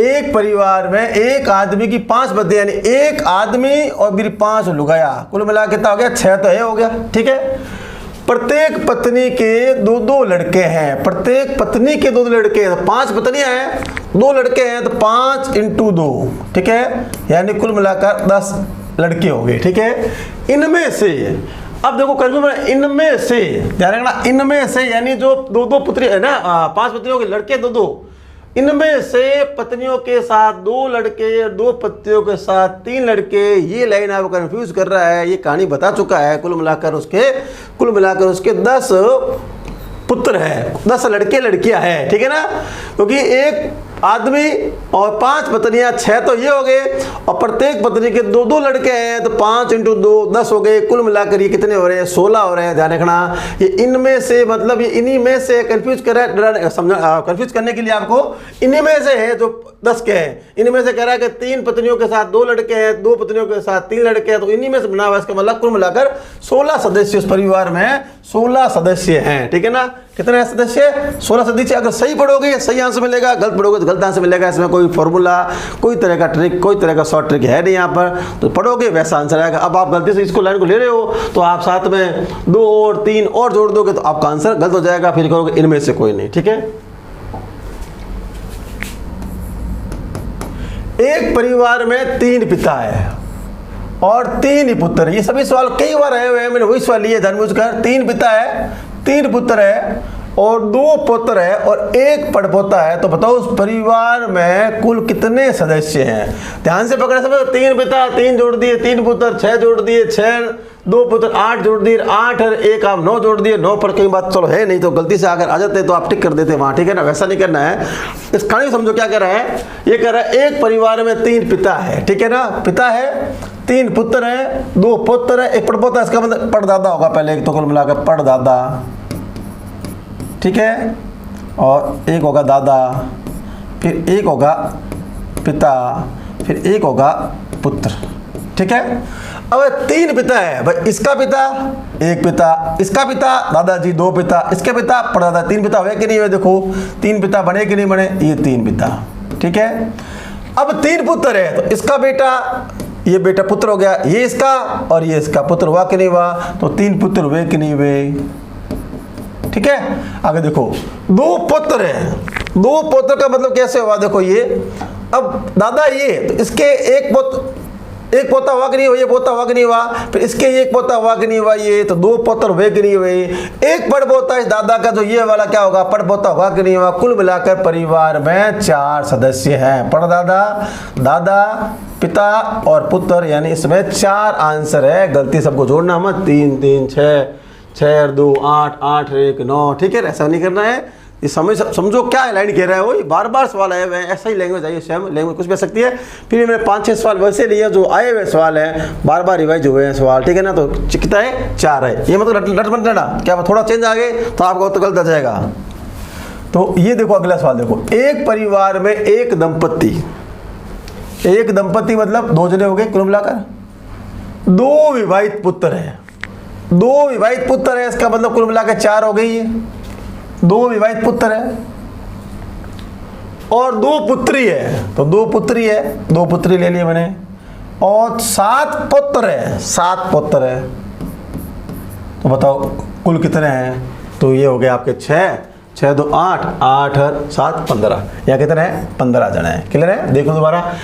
एक परिवार में एक आदमी की 5 पत्नियां, यानी एक आदमी और मेरी 5 लुगाया, कुल मिला कितना हो गया 6, तो ये हो गया। ठीक है, प्रत्येक पत्नी के दो दो लड़के हैं, प्रत्येक पत्नी के दो दो लड़के हैं, तो 5 पत्नियां हैं, 2 लड़के हैं, तो 5 × 2, ठीक है, यानी कुल मिलाकर 10 लड़के हो गए, ठीक है। इनमें से, अब देखो कंफ्यूजन, इनमें से ध्यान रखना, इनमें से यानी जो 2 पुत्री है ना, 5 पत्नियों के लड़के 2, इनमें से पत्नियों के साथ 2 लड़के, 2 पत्नियों के साथ 3 लड़के, ये लाइन आपको कंफ्यूज कर रहा है, ये कहानी बता चुका है। कुल मिलाकर उसके 10 पुत्र है, 10 लड़के लड़कियां हैं, ठीक है ना, क्योंकि एक आदमी और 5 पत्नियां, 6 तो ये हो गए, और प्रत्येक पत्नी के 2 लड़के हैं, तो 5 × 2 10 हो गए। कुल मिलाकर ये कितने हो रहे हैं? 16 हो रहे हैं। ध्यान रखना, ये इनमें से मतलब ये इन्हीं में से, कंफ्यूज कर रहा है, समझा, कंफ्यूज करने के लिए आपको इन्हीं में से है जो 10 के हैं, इनमें से कह रहा है कि 3 पत्नियों के साथ 2 लड़के हैं, 2 पत्नियों के साथ 3 लड़के हैं, तो इन्हीं में से बना हुआ। इसका मतलब कुल मिलाकर 16 सदस्य उस परिवार में 16 सदस्य हैं, ठीक है ना। कितने सदस्य? 16 सदस्य। अगर सही पढ़ोगे सही आंसर मिलेगा, गलत पढ़ोगे तो गलत आंसर मिलेगा। इसमें कोई फॉर्मूला, कोई तरह का ट्रिक, कोई तरह का शॉर्ट ट्रिक है नहीं यहाँ पर, तो पढ़ोगे वैसा आंसर आएगा। अब आप गलती से इसको लाइन को ले रहे हो, तो आप साथ में 2 और 3 और जोड़ दोगे तो आपका आंसर गलत हो जाएगा, फिर कहोगे इनमें से कोई नहीं, ठीक है। एक परिवार में 3 पिता है और 3 ही पुत्र। ये सभी सवाल कई बार आए हुए हैं, मैंने वही सवाल लिए जानबूझकर। 3 पिता है, 3 पुत्र है और 2 पुत्र है और 1 पड़पोता है, तो बताओ उस परिवार में कुल कितने सदस्य हैं? ध्यान से पकड़े समझो। 3 पिता, 3 जोड़ दिए, 3 पुत्र, 6 जोड़ दिए, 6, 2 पुत्र, 8 जोड़ दिए, 8 और 1 आप 9 जोड़ दिए। 9 पर कई बात चलो है नहीं, तो गलती से अगर आ जाते तो आप टिक कर देते वहां, ठीक है ना। वैसा नहीं करना है। इस कहानी समझो क्या कह रहा है, ये कह रहा है एक परिवार में 3 पिता है, ठीक है ना, पिता है, 3 पुत्र है, 2 पुत्र है, 1 पड़पोता। इसका मतलब पड़दादा होगा पहले एक, तो कुल मिलाकर पड़दादा, ठीक है, और 1 होगा दादा, फिर 1 होगा पिता, फिर 1 होगा पुत्र, ठीक है। अब 3 पिता है भाई, इसका पिता, 1 पिता, इसका पिता दादाजी, 2 पिता, इसके पिता पड़दादा, 3 पिता हुए कि नहीं हुए? देखो 3 पिता बने कि नहीं बने? ये 3 पिता, ठीक है। अब 3 पुत्र है, तो इसका बेटा, ये बेटा पुत्र हो गया, ये इसका और ये इसका पुत्र हुआ कि नहीं हुआ? तो 3 पुत्र हुए कि नहीं हुए, ठीक है। आगे देखो 2 पुत्र है, 2 पुत्र का मतलब कैसे हुआ? देखो ये, अब दादा ये, तो इसके एक पोता हुआ कि नहीं हुआ? ये पोता हुआ कि नहीं हुआ? फिर इसके 1 पोता हुआ कि नहीं हुआ? ये, तो 2 पुत्र हुए कि नहीं हुए? 1 पड़पोता इस दादा का, जो ये वाला क्या होगा? पड़पोता हुआ कि नहीं हुआ? कुल मिलाकर परिवार में 4 सदस्य हैं, पड़दादा, दादा, पिता और पुत्र, यानी इसमें 4 आंसर है। गलती सबको जोड़ना मत, 3 3 6 और 2 8 8 और 1 9, ठीक है। ऐसा नहीं करना है। ये समझो क्या लाइन कह रहा है वो, बार बार सवाल आए हुए हैं, ऐसा ही लैंग्वेज आई है, सेम लैंग्वेज कुछ भी आ सकती है। फिर मैंने 5-6 सवाल वैसे लिए जो आए हुए सवाल हैं, बार बार रिवाइज हुए हैं सवाल, ठीक है ना। तो कितना है? 4 है। ये मतलब लट मत लेना, क्या थोड़ा चेंज आ गए तो आपको तो गलत आ जाएगा। तो ये देखो अगला सवाल देखो, एक परिवार में एक दंपति मतलब 2 जने हो गए कुल मिलाकर, 2 विवाहित पुत्र है, 2 विवाहित पुत्र है, इसका मतलब कुल मिलाकर 4 हो गई है। 2 विवाहित पुत्र है और 2 पुत्री है, तो 2 पुत्री है, 2 पुत्री ले लिए मैंने, और 7 पुत्र है, 7 पुत्र है। तो बताओ कुल कितने हैं? तो ये हो गए आपके 6 6 2 8 8 और 7 15, या कितने हैं? 15 जने हैं। क्लियर है? देखो दोबारा,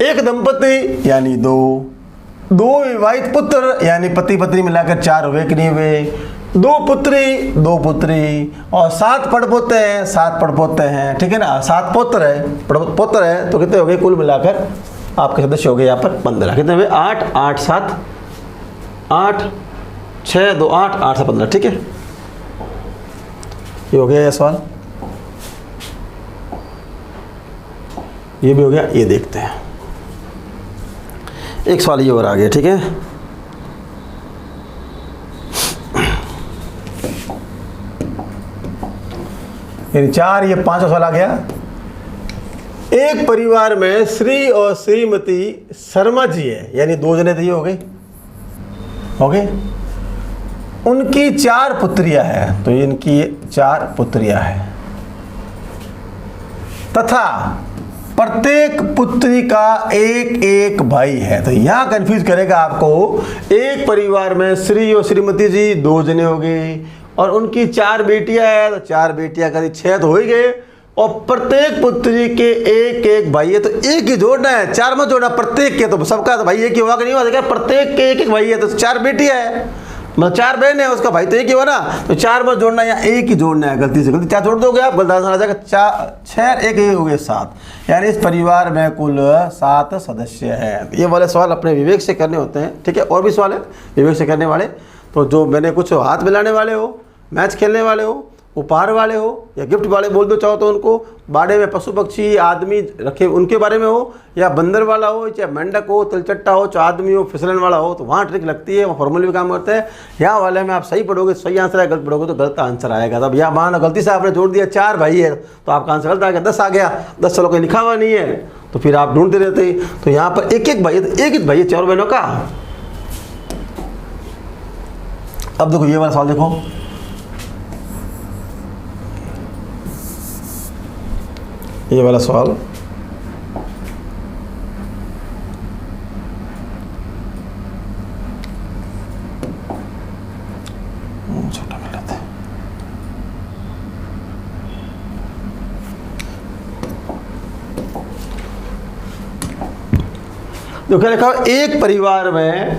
एक दंपति यानी 2 विवाहित पुत्र यानी पति पत्नी मिलाकर 4 हुए कि नहीं हुए? 2 पुत्री और 7 पड़पोते हैं, 7 पड़पोते हैं, ठीक है ना। 7 पुत्र है, तो कितने हो गए? कुल मिलाकर आपके सदस्य हो गए यहाँ पर 15। कितने हुए? 8 8 7 8 6 2 8 8 से 15, ठीक है। ये हो गया ये सवाल, ये भी हो गया। ये देखते हैं एक सवाल ये और आ गया, ठीक है। यानी 4, ये 5 सवाल आ गया। एक परिवार में श्री और श्रीमती शर्मा जी है, यानी 2 जने थे, हो गए। उनकी 4 पुत्रियां हैं, तो इनकी 4 पुत्रियां हैं, तथा प्रत्येक पुत्री का एक एक भाई है। तो यहाँ कंफ्यूज करेगा आपको, एक परिवार में श्री और श्रीमती जी 2 जने हो गए और उनकी 4 बेटियां हैं, तो 4 बेटियां का 6 तो हो ही गए, और प्रत्येक पुत्री के एक एक भाई है, तो एक ही जोड़ना है, 4 मत जोड़ना, प्रत्येक के, तो सबका तो भाई एक ही हुआ कि नहीं हुआ, देखा प्रत्येक के एक एक भाई है, तो 4 बेटियां है, मतलब 4 बहन है, उसका भाई तो एक ही हुआ ना, तो 4 मत जोड़ना, या एक ही जोड़ना है, गलती से गलती 4 जोड़ दोगे आप, गलत आंसर आ जाएगा 6 एक ही हो गए 7, यानी इस परिवार में कुल 7 सदस्य हैं। ये वाले सवाल अपने विवेक से करने होते हैं, ठीक है। और भी सवाल है विवेक से करने वाले, तो जो मैंने कुछ हाथ मिलाने वाले हो, मैच खेलने वाले हो, उपहार वाले हो, या गिफ्ट वाले बोल दो चाहो तो उनको, बाड़े में पशु पक्षी आदमी रखे उनके बारे में हो, या बंदर वाला हो, चाहे मेंढक हो, तिलचट्टा हो, चाहे आदमी हो, फिसलन वाला हो, तो वहाँ ट्रिक लगती है, वहाँ फॉर्मूले भी काम करते हैं। यहाँ वाले में आप सही पढ़ोगे सही आंसर है, गलत पढ़ोगे तो गलत आंसर आएगा। तब यहाँ मान गलती से आपने जोड़ दिया 4 भाई है, तो आपका आंसर गलत आ गया, 10 आ गया, 10 चलो कोई लिखा हुआ नहीं है, तो फिर आप ढूंढते रहते। तो यहाँ पर एक एक भाई है, तो एक एक भाई है 4 बहनों का। अब देखो ये वाला सवाल देखो, ये वाला सवाल, छोटा कर लेते हैं। तो क्या लिखा है, एक परिवार में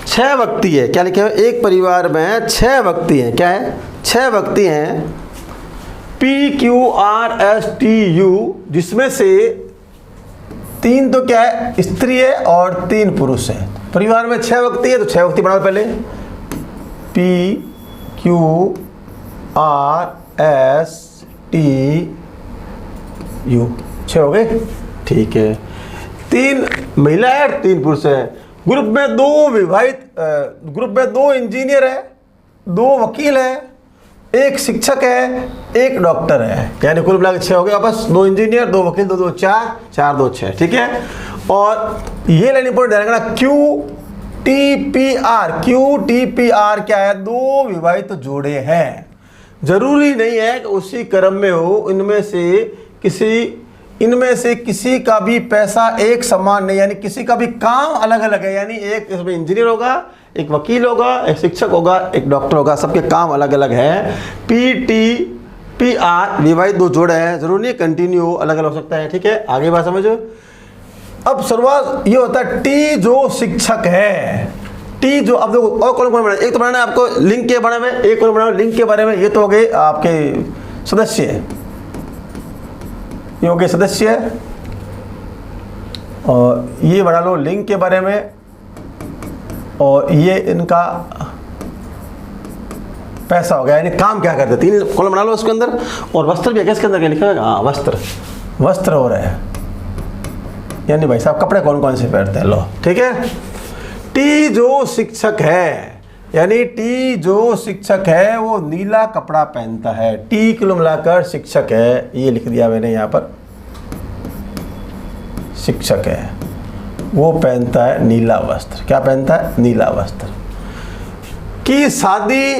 6 व्यक्ति है, क्या लिखा है, एक परिवार में 6 व्यक्ति हैं, क्या है 6 व्यक्ति हैं, PQRSTU, जिसमें से 3 तो क्या है स्त्री है और 3 पुरुष है। परिवार में 6 व्यक्ति है, तो 6 व्यक्ति बनाओ पहले, PQRSTU 6 हो गए, ठीक है। 3 महिला है और 3 पुरुष है। ग्रुप में 2 विवाहित, ग्रुप में 2 इंजीनियर है, 2 वकील है, 1 शिक्षक है, 1 डॉक्टर है, यानी कुल मिला के 6 हो गए वापस, 2 इंजीनियर, 2 वकील, 2 2 4, 4 2 6, ठीक है। और ये लाइन इंपॉर्टेंट ध्यान रखना, QTPR क्या है, 2 विवाहित जोड़े हैं। जरूरी नहीं है कि उसी क्रम में हो, इनमें से किसी का भी पैसा एक समान नहीं, यानी किसी का भी काम अलग अलग है, यानी एक इसमें इंजीनियर होगा, एक वकील होगा, एक शिक्षक होगा, एक डॉक्टर होगा, सबके काम अलग अलग है। PTPR विवाहित 2 जोड़े हैं, जरूरी नहीं कंटिन्यू अलग अलग हो सकता है, ठीक है। आगे बात समझो। अब शुरुआत ये होता है T जो शिक्षक है, T जो, अब देखो और कौन कौन बना, एक तो बनाना है आपको लिंक के बारे में, एक कौन बनाना लिंक के बारे में, ये तो हो गए आपके सदस्य, ये हो गए सदस्य, और ये बना लो लिंक के बारे में, और ये इनका पैसा हो गया, यानी काम क्या करते, 3 कॉलम बना लो उसके अंदर। और वस्त्र भी है, इसके अंदर क्या लिखा है, हाँ वस्त्र हो रहा है, यानी भाई साहब कपड़े कौन कौन से पहनते हैं, लो ठीक है। टी जो शिक्षक है, यानी टी जो शिक्षक है वो नीला कपड़ा पहनता है, टी कुल मिलाकर शिक्षक है, ये लिख दिया मैंने यहाँ पर, शिक्षक है वो पहनता है नीला वस्त्र, क्या पहनता है, नीला वस्त्र। की शादी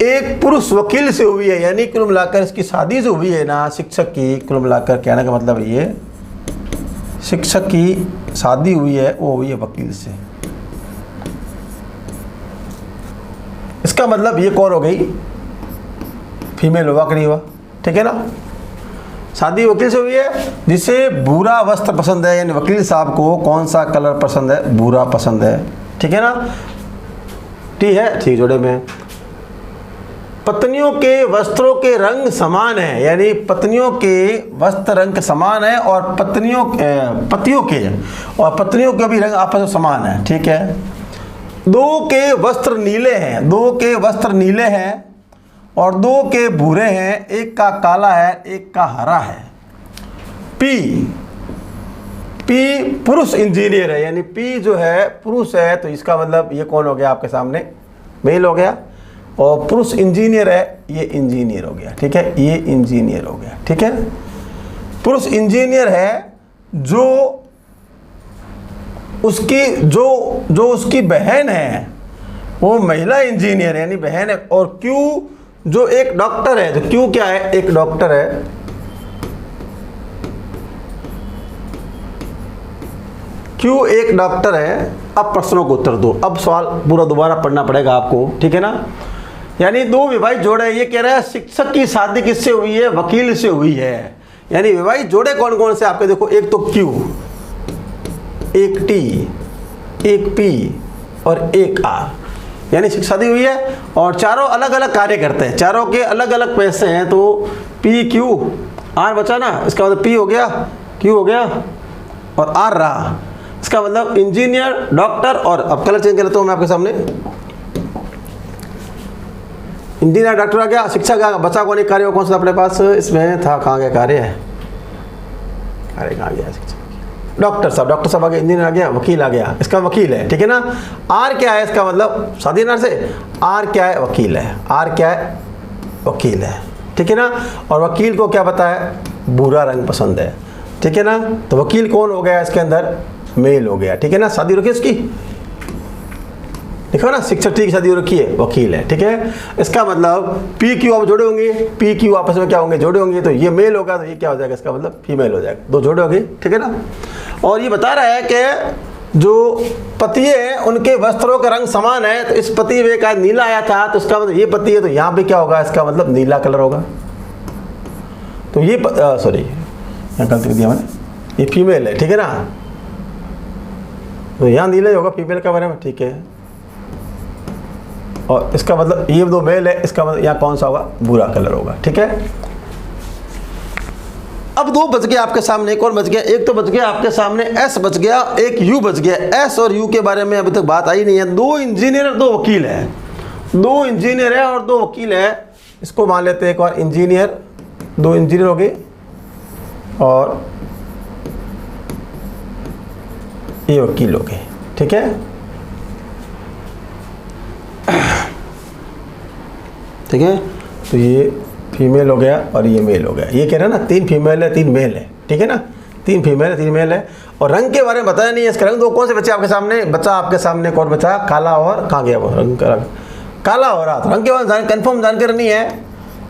एक पुरुष वकील से हुई है, यानी कुल मिलाकर इसकी शादी जो हुई है ना शिक्षक की, कुल मिलाकर कहने का मतलब ये शिक्षक की शादी हुई है वो हुई है वकील से। इसका मतलब ये कौन हो गई, फीमेल हुआ कि नहीं हुआ, ठीक है ना। शादी वकील से हुई है जिसे भूरा वस्त्र पसंद है, यानी वकील साहब को कौन सा कलर पसंद है, भूरा पसंद है, ठीक है ना। ठीक है, ठीक जोड़े में। पत्नियों के वस्त्रों के रंग समान है, यानी पत्नियों के वस्त्र रंग समान है, और पतियों के भी रंग आपस में समान है, ठीक है। 2 के वस्त्र नीले हैं, 2 के वस्त्र नीले हैं और 2 के भूरे हैं, एक का काला है एक का हरा है। पी पुरुष इंजीनियर है, यानी पी जो है पुरुष है, तो इसका मतलब ये कौन हो गया आपके सामने, मेल हो गया, और पुरुष इंजीनियर है, ये इंजीनियर हो गया, ठीक है, ये इंजीनियर हो गया, ठीक है। पुरुष इंजीनियर है जो उसकी बहन है वो महिला इंजीनियर है, यानी बहन है। और क्यू जो एक डॉक्टर है, तो क्यू क्या है, एक डॉक्टर है, क्यू एक डॉक्टर है। अब प्रश्नों को उत्तर दो। अब सवाल पूरा दोबारा पढ़ना पड़ेगा आपको, ठीक है ना। यानी दो विवाहित जोड़े, ये कह रहा है शिक्षक की शादी किससे हुई है, वकील से हुई है। यानी विवाहित जोड़े कौन कौन से आपके देखो, एक तो क्यू, एक टी, एक पी और एक आर। यानी शिक्षा दी हुई है और चारों अलग अलग कार्य करते हैं, चारों के अलग अलग पैसे हैं। तो पी क्यू आर बचा ना, इसका मतलब पी हो गया, क्यू हो गया और आर रहा। इसका मतलब इंजीनियर, डॉक्टर और अब कलर चेंज कर लेता हूँ मैं आपके सामने। इंजीनियर डॉक्टर आ गया, शिक्षा का बचा कौन, एक कार्य कौन सा अपने पास इसमें था, कहाँ गया कार्य है, कार्य कहाँ गया, शिक्षा डॉक्टर साहब आ गया, इंजीनियर आ गया, वकील आ गया, इसका वकील है, ठीक है ना। आर क्या है, इसका मतलब शादी नार से आर क्या है, वकील है। आर क्या है, वकील है, ठीक है ना। और वकील को क्या पता है, भूरा रंग पसंद है, ठीक है ना। तो वकील कौन हो गया इसके अंदर, मेल हो गया, ठीक है ना। शादी रखी इसकी, देखो ना, शिक्षक की शादी हो रखी है, वकील है, ठीक है। इसका मतलब पी क्यू आप जोड़े होंगे, पी क्यू आपस में क्या होंगे, जोड़े होंगे। तो ये मेल होगा तो ये क्या हो जाएगा, इसका मतलब फीमेल हो जाएगा, दो जोड़े होंगे, ठीक है ना। और ये बता रहा है कि जो पति है उनके वस्त्रों का रंग समान है। तो इस पति में का नीला आया था, तो इसका मतलब ये पति है, तो यहाँ पे क्या होगा, इसका मतलब नीला कलर होगा। तो ये सॉरी यहाँ गलती दिया मैंने, ये फीमेल है, ठीक है ना। तो यहाँ नीला ही होगा फीमेल का बारे में, ठीक है। और इसका मतलब ये दो मेल है, इसका मतलब यहाँ कौन सा होगा, भूरा कलर होगा, ठीक है। अब दो बच गए आपके सामने, एक और बच गया। एक तो बच गया आपके सामने एस बच गया, एक यू बच गया। एस और यू के बारे में अभी तक बात आई नहीं है। दो इंजीनियर दो वकील है, दो इंजीनियर है और दो वकील है। इसको मान लेते हैं एक बार, इंजीनियर, दो इंजीनियर हो गए और ये वकील हो गए, ठीक है। ठीक है, तो ये फीमेल हो गया और ये मेल हो गया। ये कह रहे हैं ना, तीन फीमेल है तीन मेल है, ठीक है ना। तीन फीमेल है तीन मेल है। और रंग के बारे में बताया नहीं है, इसका रंग दो कौन से बच्चे आपके सामने बचा, आपके सामने कौन बचा, काला और कहाँ गया वो रंग, काला हो रहा था। रंग के बारे में कन्फर्म जानकारी नहीं है,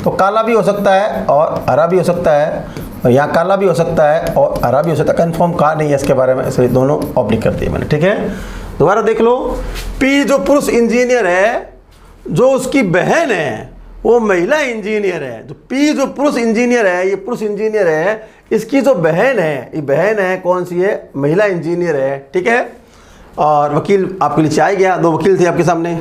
तो काला भी हो सकता है और हरा भी हो सकता है, और यहाँ काला भी हो सकता है और हरा भी हो सकता है। कन्फर्म कहा नहीं है इसके बारे में, इसलिए दोनों ऑब्लिक कर दिए मैंने, ठीक है। दोबारा देख लो, पी जो पुरुष इंजीनियर है, जो उसकी बहन है वो महिला इंजीनियर है। जो पी जो पुरुष इंजीनियर है, ये पुरुष इंजीनियर है, इसकी जो बहन है, ये बहन है कौन सी है, महिला इंजीनियर है, ठीक है। और वकील आपके नीचे आ गया, दो वकील थे आपके सामने।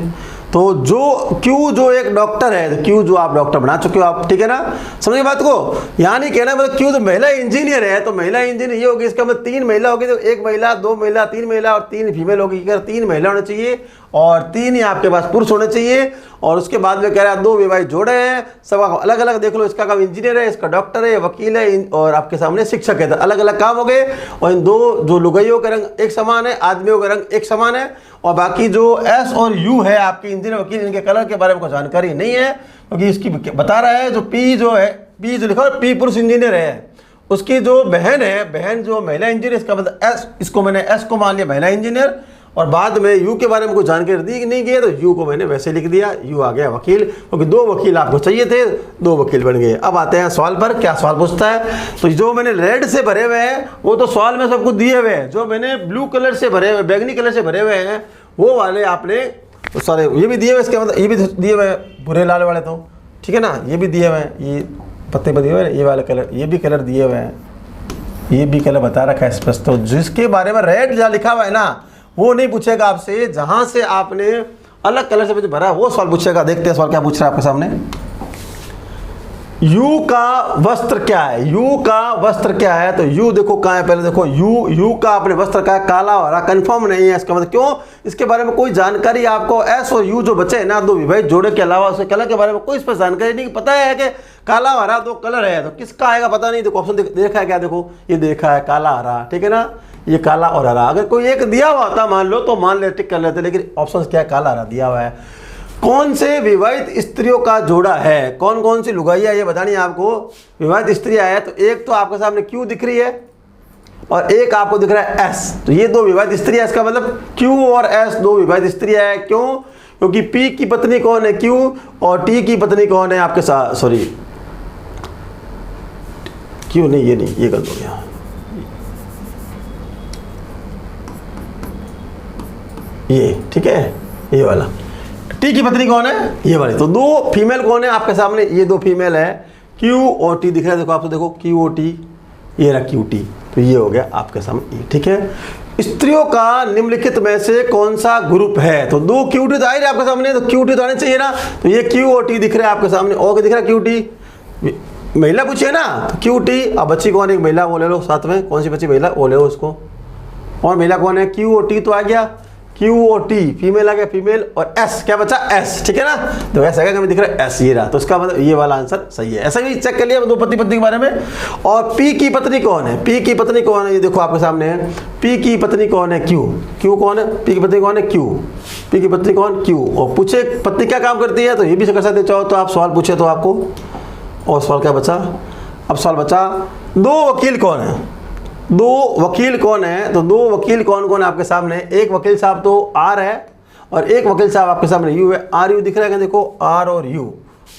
तो जो क्यू जो एक डॉक्टर है, तो क्यू जो आप डॉक्टर बना चुके हो आप, ठीक है ना। समझिए बात को, यहाँ नहीं कहना मतलब क्यू जो महिला इंजीनियर है, तो महिला इंजीनियर ये होगी, इसका मतलब तीन महिला होगी, तो एक महिला, दो महिला, तीन महिला और तीन फीमेल होगी। तीन महिला होने चाहिए और तीन ही आपके पास पुरुष होने चाहिए। और उसके बाद में कह रहा है दो विवाहित जोड़े हैं, सब अलग अलग देख लो, इसका काम इंजीनियर है, इसका डॉक्टर है, वकील है और आपके सामने शिक्षक है। तो अलग अलग काम हो गए। और इन दो जो लुगाइयों का रंग एक समान है, आदमियों का रंग एक समान है। और बाकी जो एस और यू है आपके इंजीनियर वकील, इनके कलर के बारे में कोई जानकारी नहीं है, क्योंकि इसकी बता रहा है। जो पी जो है, पी जो लिखा है, पी पुरुष इंजीनियर है, उसकी जो बहन है, बहन जो महिला इंजीनियर, इसका मतलब एस, इसको मैंने एस को मान लिया महिला इंजीनियर। और बाद में यू के बारे में कोई जानकारी दी नहीं गई, तो यू को मैंने वैसे लिख दिया, यू आ गया वकील, क्योंकि दो वकील आपको चाहिए थे, दो वकील बन गए। अब आते हैं सवाल पर, क्या सवाल पूछता है। तो जो मैंने रेड से भरे हुए हैं वो तो सवाल में सब कुछ दिए हुए हैं, जो मैंने ब्लू कलर से भरे हुए, बैगनी कलर से भरे हुए हैं, वो वाले आपने तो सारे ये भी दिए हुए, इसके मतलब ये भी दिए हुए हैं भूरे लाल वाले, तो ठीक है ना। ये भी दिए हुए हैं, ये पत्ते पर दिए हुए हैं, ये वाले कलर, ये भी कलर दिए हुए हैं, ये भी कलर बता रखा है स्पष्ट। तो जिसके बारे में रेड जहाँ लिखा हुआ है ना, वो नहीं पूछेगा आपसे, जहां से आपने अलग कलर से भरा वो सवाल पूछेगा। देखते हैं सवाल क्या पूछ रहा है आपके सामने। यू का वस्त्र क्या है, यू का वस्त्र क्या है। तो यू देखो कहाँ है, पहले देखो यू का अपने वस्त्र का काला हो रहा, कंफर्म नहीं है इसका मतलब, क्यों, इसके बारे में कोई जानकारी आपको एस और यू जो बचे है ना, दो विवाहित जोड़े के अलावा उसके कलर के बारे में कोई इस पर जानकारी नहीं। पता है कि काला हरा दो कलर है, तो किसका आएगा पता नहीं। देखो ऑप्शन देखा है क्या, देखो ये देखा है काला हरा, ठीक है ना, ये काला और हरा। अगर कोई एक दिया हुआ था मान लो तो मान ले टिक कर लेते, लेकिन ऑप्शन क्या है, काला हरा दिया हुआ है। कौन से विवाहित स्त्रियों का जोड़ा है, कौन कौन सी लुगाइयाँ ये बतानी है आपको, विवाहित स्त्रियाँ है। तो एक तो आपके सामने क्यू दिख रही है और एक आपको दिख रहा है एस, तो ये दो विवाहित स्त्रियाँ, इसका मतलब क्यू और एस दो विवाहित स्त्रियाँ है। क्यों, क्योंकि पी की पत्नी कौन है, क्यू, और टी की पत्नी कौन है आपके साथ, सॉरी क्यू नहीं, ये नहीं, ये गलत हो गया, ठीक है, ये वाला। टी की पत्नी कौन है, ये वाली। तो दो फीमेल कौन है आपके सामने, ये दो फीमेल है, क्यू और टी दिख रहा है, देखो आप तो देखो क्यू ओ टी, ये रहा क्यू टी, तो ये हो गया आपके सामने, ठीक है। स्त्रियों का निम्नलिखित में से कौन सा ग्रुप है, तो दो क्यू टी तो आ ही रहा है आपके सामने, तो क्यू टी तो आने चाहिए ना, तो ये क्यू ओ टी दिख रहा है आपके सामने, और क्या दिख रहा है, क्यू टी, महिला पूछिए ना, तो क्यू टी। अब बच्ची कौन है, एक महिला, वो ले लो साथ में, कौन सी बच्ची महिला, वो ले लो उसको, और महिला कौन है, क्यू ओ टी तो आ गया, क्यू ओ टी फीमेल आ गया, फीमेल, और एस क्या बचा, एस, ठीक है ना, तो एस आएगा, हमें दिख रहा है एस, ये रहा, तो इसका मतलब ये वाला आंसर सही है। ऐसा भी चेक कर लिया दो पति पत्नी के बारे में। और पी की पत्नी कौन है, पी की पत्नी कौन है, ये देखो आपके सामने है, पी की पत्नी कौन है, क्यू, क्यू कौन है, पी की पत्नी कौन है, क्यू, पी की पत्नी कौन, क्यू। और पूछे पत्नी क्या काम करती है, तो ये भी कर सकते, चाहो तो आप सवाल पूछे तो आपको, और सवाल क्या बचा, अब सवाल बचा दो वकील कौन है, दो वकील कौन है, तो दो वकील कौन कौन है आपके सामने, एक वकील साहब तो आर है, और एक वकील साहब आपके सामने यू है, आर यू दिख रहा है, देखो आर और यू,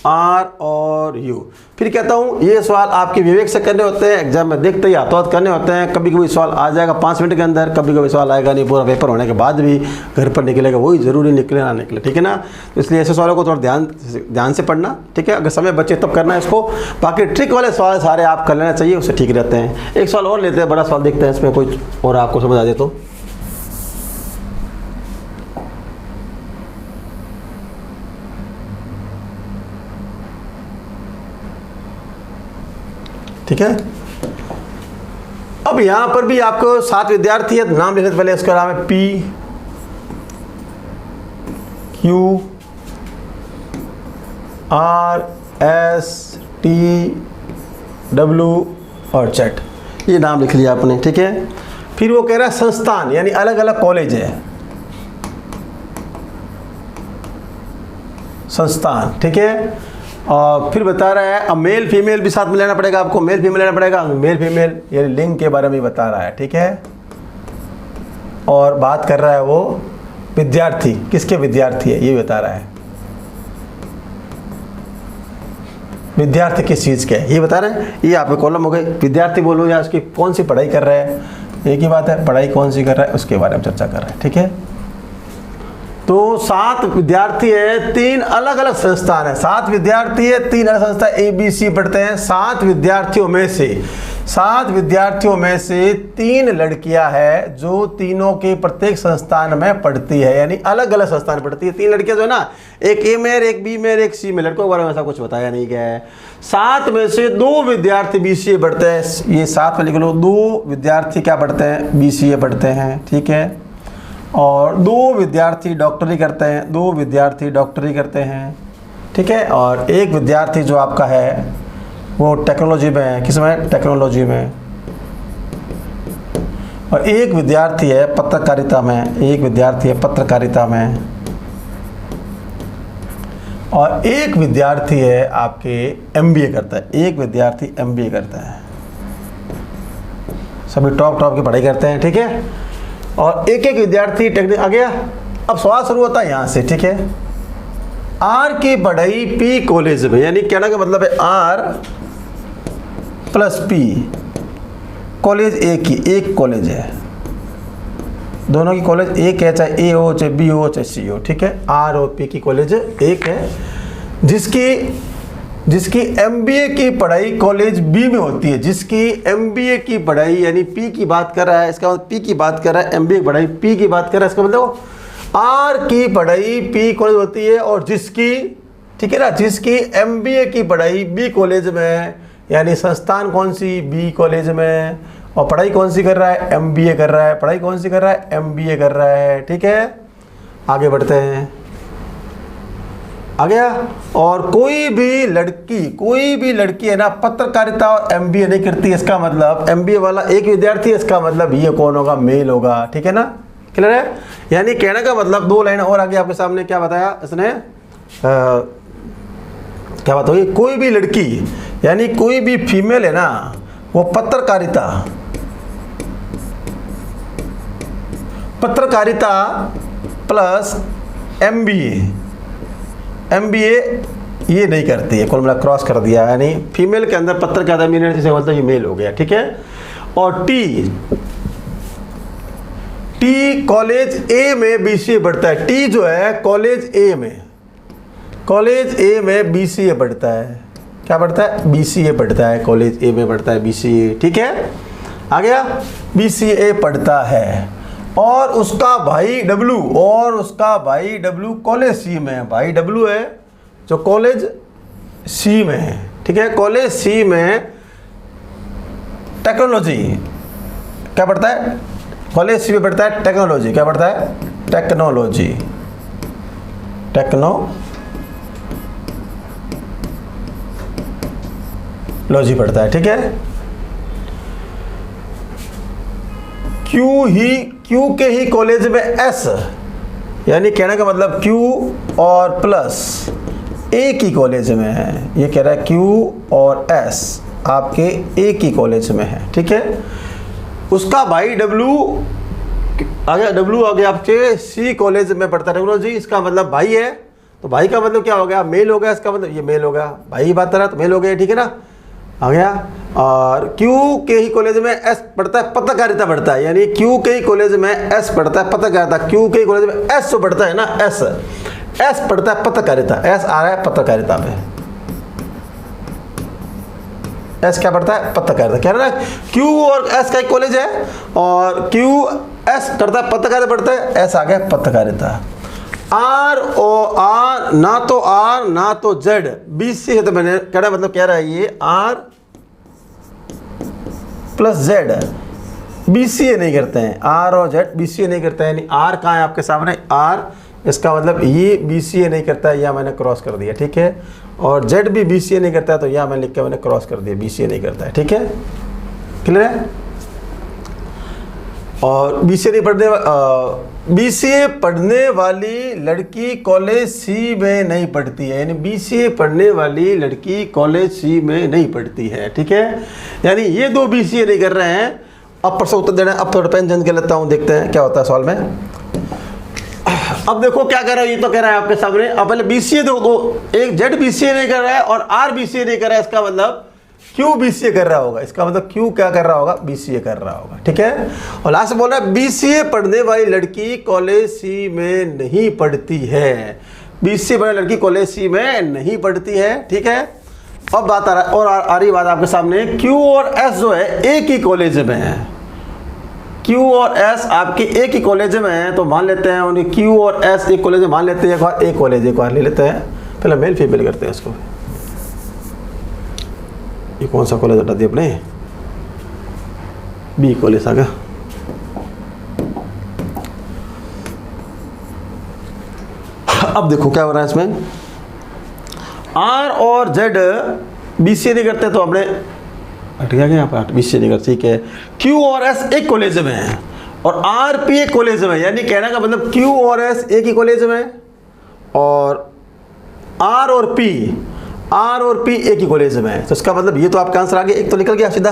आर और यू। फिर कहता हूँ ये सवाल आपके विवेक से करने होते हैं, एग्जाम में देखते ही हाथों हाथ करने होते हैं, कभी कभी सवाल आ जाएगा 5 मिनट के अंदर, कभी कभी सवाल आएगा नहीं, पूरा पेपर होने के बाद भी घर पर निकलेगा, वही जरूरी निकले ना निकले, ठीक है ना। तो इसलिए ऐसे सवालों को थोड़ा ध्यान से पढ़ना, ठीक है, अगर समय बचे तब करना है इसको, बाकी ट्रिक वाले सवाल सारे आप कर लेना चाहिए, उससे ठीक रहते हैं। एक सवाल और लेते हैं, बड़ा सवाल देखते हैं इसमें कोई और आपको समझ आ जाए तो। ठीक है, अब यहां पर भी आपको 7 विद्यार्थी है, नाम लिखने से पहले इसका नाम है P, Q, R, S, T, W और जेड, ये नाम लिख लिया आपने, ठीक है। फिर वो कह रहा है संस्थान, यानी अलग अलग कॉलेज है, संस्थान, ठीक है। और फिर बता रहा है, अब मेल फीमेल भी साथ में लेना पड़ेगा आपको, मेल फीमेल लेना पड़ेगा, मेल फीमेल यानी लिंग के बारे में बता रहा है, ठीक है। और बात कर रहा है वो विद्यार्थी, किसके विद्यार्थी है ये बता रहा है, विद्यार्थी किस चीज़ के ये बता रहे हैं। ये आपके कॉलम हो गए, विद्यार्थी बोलो या उसकी कौन सी पढ़ाई कर रहा है, एक ही बात है, पढ़ाई कौन सी कर रहा है उसके बारे में चर्चा कर रहे हैं, ठीक है। तो 7 विद्यार्थी है, 3 अलग अलग संस्थान है, 7 विद्यार्थी है, 3 अलग संस्थान ABC पढ़ते हैं। 7 विद्यार्थियों में से 3 लड़कियां हैं जो तीनों के प्रत्येक संस्थान में पढ़ती है, यानी अलग अलग संस्थान पढ़ती है। 3 लड़कियां जो है ना, एक A में, एक B में, एक C में, लड़कों के बारे में ऐसा कुछ बताया नहीं गया है। 7 में से 2 विद्यार्थी BCA पढ़ते हैं, ये 7 में लिख लो, 2 विद्यार्थी क्या पढ़ते हैं, BCA पढ़ते हैं, ठीक है। और 2 विद्यार्थी डॉक्टरी करते हैं, 2 विद्यार्थी डॉक्टरी करते हैं, ठीक है। और एक विद्यार्थी जो आपका है वो टेक्नोलॉजी में है, किसमें, टेक्नोलॉजी में। और एक विद्यार्थी है पत्रकारिता में, एक विद्यार्थी है पत्रकारिता में। और एक विद्यार्थी है आपके MBA करता है, एक विद्यार्थी MBA करता है, सभी टॉप की पढ़ाई करते हैं, ठीक है। और एक एक विद्यार्थी टेक्निक आ गया। अब सवाल शुरू होता है यहाँ से, ठीक है। R की पढ़ाई P कॉलेज में, यानी कहने का मतलब है R प्लस P कॉलेज एक कॉलेज है, दोनों की कॉलेज एक है, चाहे A हो, चाहे B हो, चाहे C हो, ठीक है। R और P की कॉलेज एक है, जिसकी MBA की पढ़ाई कॉलेज B में होती है, जिसकी MBA की पढ़ाई, यानी P की बात कर रहा है, इसका मतलब P की बात कर रहा है, MBA की पढ़ाई P की बात कर रहा है, इसका मतलब R की पढ़ाई P कॉलेज होती है, और जिसकी, ठीक है ना, जिसकी MBA की पढ़ाई B कॉलेज में, यानी संस्थान कौन सी, B कॉलेज में, और पढ़ाई कौन सी कर रहा है, MBA कर रहा है, पढ़ाई कौन सी कर रहा है, MBA कर रहा है, ठीक है। आगे बढ़ते हैं, आ गया। और कोई भी लड़की है ना पत्रकारिता और MBA नहीं करती, इसका मतलब MBA वाला एक विद्यार्थी है, इसका मतलब ये कौन होगा, मेल होगा, ठीक है ना, क्लियर है। यानी कहने का मतलब 2 लाइन और आगे आपके सामने क्या बताया इसने, क्या बात होगी, कोई भी लड़की यानी कोई भी फीमेल है ना, वो पत्रकारिता प्लस MBA ये नहीं करती है, कुल मिला क्रॉस कर दिया, यानी फीमेल के अंदर पत्रकारिता मीनर से मतलब ये मेल हो गया, ठीक है। और T टी कॉलेज ए में बीसीए पढ़ता है। टी जो है कॉलेज ए में बीसीए पढ़ता है। क्या पढ़ता है? बीसीए पढ़ता है। कॉलेज ए में पढ़ता है बीसीए। ठीक है, आ गया, बीसीए पढ़ता है। और उसका भाई डब्लू कॉलेज सी में है। भाई डब्लू है जो कॉलेज सी में है। ठीक है, कॉलेज सी में टेक्नोलॉजी क्या पढ़ता है? कॉलेज सी में पढ़ता है टेक्नोलॉजी। क्या पढ़ता है? टेक्नोलॉजी पढ़ता है। ठीक है, क्यू के ही कॉलेज में एस, यानी कहने का मतलब क्यू और प्लस एक ही कॉलेज में है। ये कह रहा है क्यू और एस आपके एक ही कॉलेज में है। ठीक है, उसका भाई डब्लू आ गया आपके सी कॉलेज में पढ़ता है टेक्नोलॉजी। इसका मतलब भाई है, तो भाई का मतलब क्या हो गया? मेल हो गया। इसका मतलब ये मेल हो गया, भाई बात कर रहा है तो मेल हो गया। ठीक है ना, आ गया। और क्यू के ही कॉलेज में एस पढ़ता है पत्रकारिता पढ़ता है, यानी क्यू के ही कॉलेज में एस पढ़ता है पत्रकारिता। क्यू के ही कॉलेज में एस जो पढ़ता है ना, एस पढ़ता है पत्रकारिता। एस आ रहा है पत्रकारिता में। एस क्या पढ़ता है? पत्रकारिता। कह रहा है क्यू और एस का एक कॉलेज है और क्यू एस करता है पत्रकारिता पढ़ता है। एस आ गया पत्रकारिता। आर ना तो जेड बीसी है, तो मैंने कह रहा मतलब कह रहा है ये आर प्लस जेड बीसीए नहीं करते हैं। आर और जेड बीसीए नहीं करते हैं, यानी आर कहाँ है आपके सामने? आर, इसका मतलब ये बीसीए नहीं करता है, या मैंने क्रॉस कर दिया। ठीक है, और जेड भी बीसीए नहीं करता है, तो या मैंने लिख के मैंने क्रॉस कर दिया, बीसीए नहीं करता है। ठीक है, क्लियर है? और बीसीए पढ़ने वाली लड़की कॉलेज सी में नहीं पढ़ती है, यानी बीसीए पढ़ने वाली लड़की कॉलेज सी में नहीं पढ़ती है। ठीक है, यानी ये दो बीसीए नहीं कर रहे हैं। अब पर से उत्तर देना है। अब थोड़ा पेन चेंज कर लेता हूँ, देखते हैं क्या होता है सवाल में। अब देखो क्या कर रहा है, ये तो कह रहा है आपके सामने। अब पहले बीसीए देखो, एक जेड बीसीए नहीं कर रहा है और आर बीसीए नहीं कर रहा है, इसका मतलब क्यू बीसीए कर रहा होगा। इसका मतलब क्यू क्या कर रहा होगा? बीसीए कर रहा होगा। ठीक है, और लास्ट बोल रहा है बीसीए पढ़ने वाली लड़की कॉलेज सी में नहीं पढ़ती है। बीसीए पढ़ने वाली लड़की कॉलेज सी में नहीं पढ़ती है। ठीक है, अब बात आ रहा है, और आ रही बात आपके सामने। क्यू और एस जो है एक ही कॉलेज में है। क्यू और एस आपके एक ही कॉलेज में है, तो मान लेते हैं उन्हें क्यू और एस एक कॉलेज में मान लेते हैं। एक कॉलेज एक बार ले लेते हैं, पहले मेल फीमेल करते हैं इसको। ये कौन सा कॉलेज हटा दिया अपने? बी कॉलेज आ गया। अब देखो क्या हो रहा है इसमें। आर और जेड बीसीए नहीं करते, तो अपने हट गया यहाँ पर बीसीए नहीं करते। ठीक है, क्यू और एस एक कॉलेज में है और आर पी एक कॉलेज में, यानी कहने का मतलब क्यू और एस एक ही कॉलेज में और आर और पी एक ही कॉलेज में है। तो इसका मतलब ये तो आपका आंसर आ गया, एक तो निकल गया सीधा।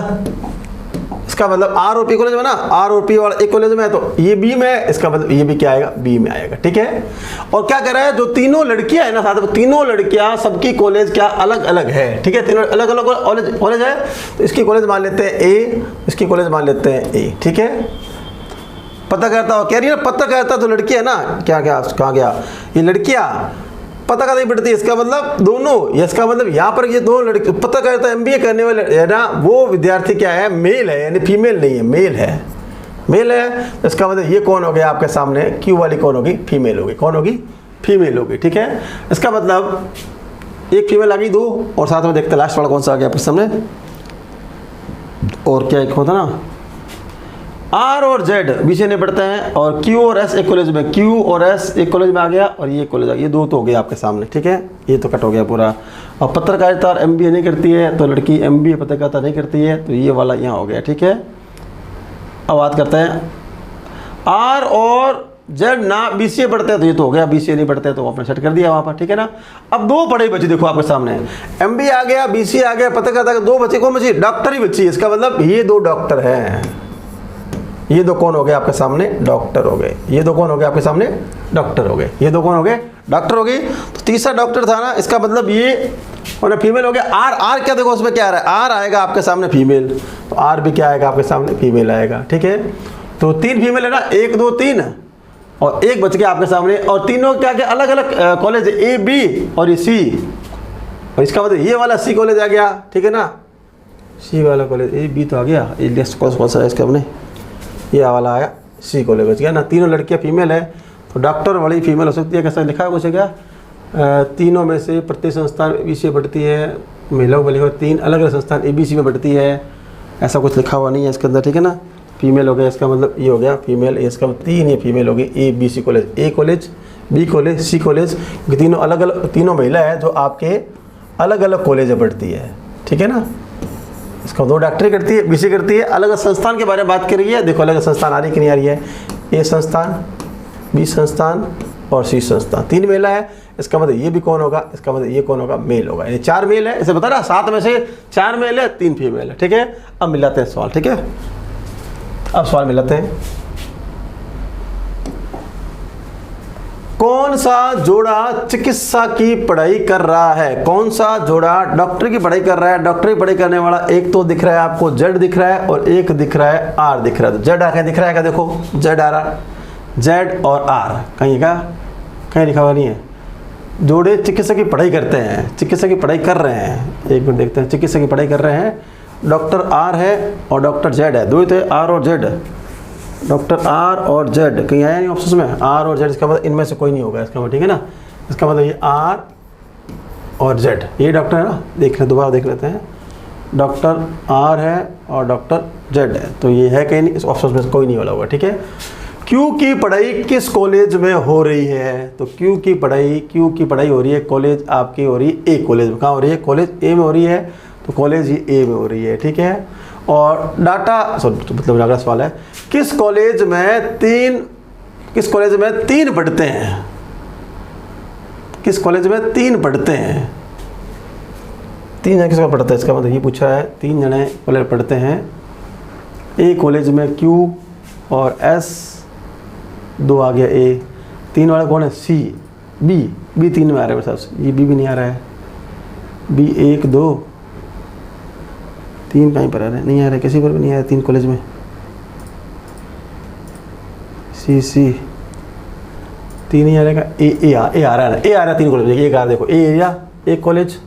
इसका मतलब आर और पी कॉलेज में ना, आर और पी वाला एक कॉलेज में है, तो ये बी में है। इसका मतलब ये भी क्या आएगा? बी में आएगा। ठीक है, और क्या कर रहा है, जो तीनों लड़कियां है ना साथ में, तीनों लड़कियां सबकी कॉलेज क्या अलग अलग है। ठीक है, तीनों अलग अलग कॉलेज है, तो इसकी कॉलेज मान लेते हैं ए, इसकी कॉलेज मान लेते हैं ए। ठीक है, पता करता हो कह रही है ना, पता करता तो लड़की है ना, क्या कहाँ गया ये लड़कियां पता का नहीं पड़ती। इसका मतलब दोनों, इसका मतलब यहाँ पर ये दोनों लड़के पता करता एमबीए करने वाले है ना, वो विद्यार्थी क्या है? मेल है, यानी फीमेल नहीं है, मेल है। तो इसका मतलब ये कौन हो गया आपके सामने? क्यू वाली कौन होगी? फीमेल होगी। कौन होगी? फीमेल होगी। ठीक है, इसका मतलब एक फीमेल आ गई, दो, और साथ में देखते लास्ट वाला कौन सा आ गया आपके सामने। और क्या एक होता ना, आर और जेड बीसीए नहीं पढ़ते हैं और क्यू और एस एक कॉलेज में, क्यू और एस एक कॉलेज में आ गया और ये कॉलेज आ गया। ये दो तो हो गया आपके सामने। ठीक है, ये तो कट हो गया पूरा। और पत्रकारिता और एमबीए नहीं करती है, तो लड़की एमबीए पत्रकारिता नहीं करती है, तो ये वाला यहाँ हो गया। ठीक है, अब बात करते हैं आर और जेड ना बीसीए पढ़ते हैं, तो ये तो हो गया, बीसीए नहीं पढ़ते तो आपने सेट कर दिया वहाँ पर। ठीक है ना, अब दो पढ़े बच्चे देखो आपके सामने, एमबीए आ गया, बीसीए आ गया, पत्रकारिता, दो बच्चे कौन बची? डॉक्टर ही बची। इसका मतलब ये दो डॉक्टर हैं। ये दो कौन हो गए आपके सामने? डॉक्टर हो गए। ये दो कौन हो गए आपके सामने? डॉक्टर हो गए। ये दो कौन हो गए? डॉक्टर हो गई। तो तीसरा डॉक्टर था ना, इसका मतलब ये फीमेल हो गया। आर क्या देखो उसमें क्या आ रहा है? आर आएगा आपके सामने फीमेल, तो आर भी क्या आएगा आपके सामने? फीमेल आएगा। ठीक है, तो 3 फीमेल है ना, 1 2 3 और एक बच गया आपके सामने। और तीनों क्या क्या अलग अलग कॉलेज, ए बी और सी। और इसका मतलब ये वाला सी कॉलेज आ गया, ठीक है ना, सी वाला कॉलेज, ए बी तो आ गया, ये लिस्ट कौन सा है इसका हमने, ये वाला आया सी कॉलेज बच गया ना। तीनों लड़कियां फीमेल है तो डॉक्टर वाली फीमेल हो सकती है। कैसा लिखा है कुछ है क्या, तीनों में से प्रत्येक संस्थान ए बी सी में बढ़ती है, महिलाओं को लिखा 3 अलग अलग संस्थान ए बी सी में बढ़ती है, ऐसा कुछ लिखा हुआ नहीं है इसके अंदर, ठीक है ना। फीमेल हो गया, इसका मतलब ये हो गया फीमेल, इसका मतलब 3 ये फीमेल हो गई, A B C college, A college B college C college, तीनों अलग अलग, तीनों महिला है जो आपके अलग अलग कॉलेज में पढ़ती है, ठीक है ना। इसका 2 डॉक्टरी करती है, बीसी करती है, अलग अलग संस्थान के बारे में बात कर रही है। देखो अलग अलग संस्थान आ रही कि नहीं आ रही है, ए संस्थान, बी संस्थान और सी संस्थान, 3 महिला है। इसका मतलब ये भी कौन होगा, इसका मतलब ये कौन होगा, मेल होगा, यानी 4 मेल है। इसे बता रहा 7 में से 4 मेल है 3 फीमेल है, ठीक है। अब मिलाते हैं सवाल, ठीक है, अब सवाल मिलाते हैं। कौन सा जोड़ा चिकित्सा की पढ़ाई कर रहा है, कौन सा जोड़ा डॉक्टर की पढ़ाई कर रहा है। डॉक्टर की पढ़ाई करने वाला एक तो दिख रहा है आपको जेड दिख रहा है और एक दिख रहा है आर दिख रहा है। तो जेड आके दिख रहा है क्या, देखो जेड आ रहा, जेड और आर कहीं का कहीं लिखा हुआ नहीं है। जोड़े चिकित्सा की पढ़ाई करते हैं, चिकित्सा की पढ़ाई कर रहे हैं, एक मिनट देखते हैं, चिकित्सा की पढ़ाई कर रहे हैं। डॉक्टर आर है और डॉक्टर जेड है, 2 ही थे, आर और जेड, डॉक्टर आर और जेड कहीं आया नहीं ऑप्शन में, आर और जेड, इसका मतलब इनमें से कोई नहीं होगा इसका मतलब, ठीक है ना। इसका मतलब ये आर और जेड, ये डॉक्टर है ना, देख लें दोबारा देख लेते हैं, डॉक्टर आर है और डॉक्टर जेड है, तो ये है कहीं नहीं, इस ऑप्शन में से कोई नहीं वाला होगा, ठीक है। क्यू की पढ़ाई किस कॉलेज में हो रही है, तो क्यू की पढ़ाई हो रही है, कॉलेज आपकी हो रही है ए कॉलेज में। कहाँ हो रही है, कॉलेज ए में हो रही है, तो कॉलेज ये ए में हो रही है, ठीक है। और डाटा मतलब अगला सवाल है, किस कॉलेज में 3 पढ़ते हैं, किस कॉलेज में 3 पढ़ते हैं, 3 जने किसका पढ़ते हैं, इसका मतलब ये पूछा है 3 जने कॉलेज पढ़ते हैं। ए कॉलेज में क्यू और एस, 2 आ गया ए, 3 वाला कौन है सी, बी 3 में आ रहा है मेरे हिसाब से, ये बी भी नहीं आ रहा है, बी 1 2 3 कहीं पर आ रहे हैं, नहीं आ रहे, किसी पर भी नहीं आ रहा 3 कॉलेज में, सी 3 नहीं आ रहेगा, ए आ रहा है ना, ए आ रहा है 3 कॉलेज, एक आ रहा है, देखो ए एरिया, 1 कॉलेज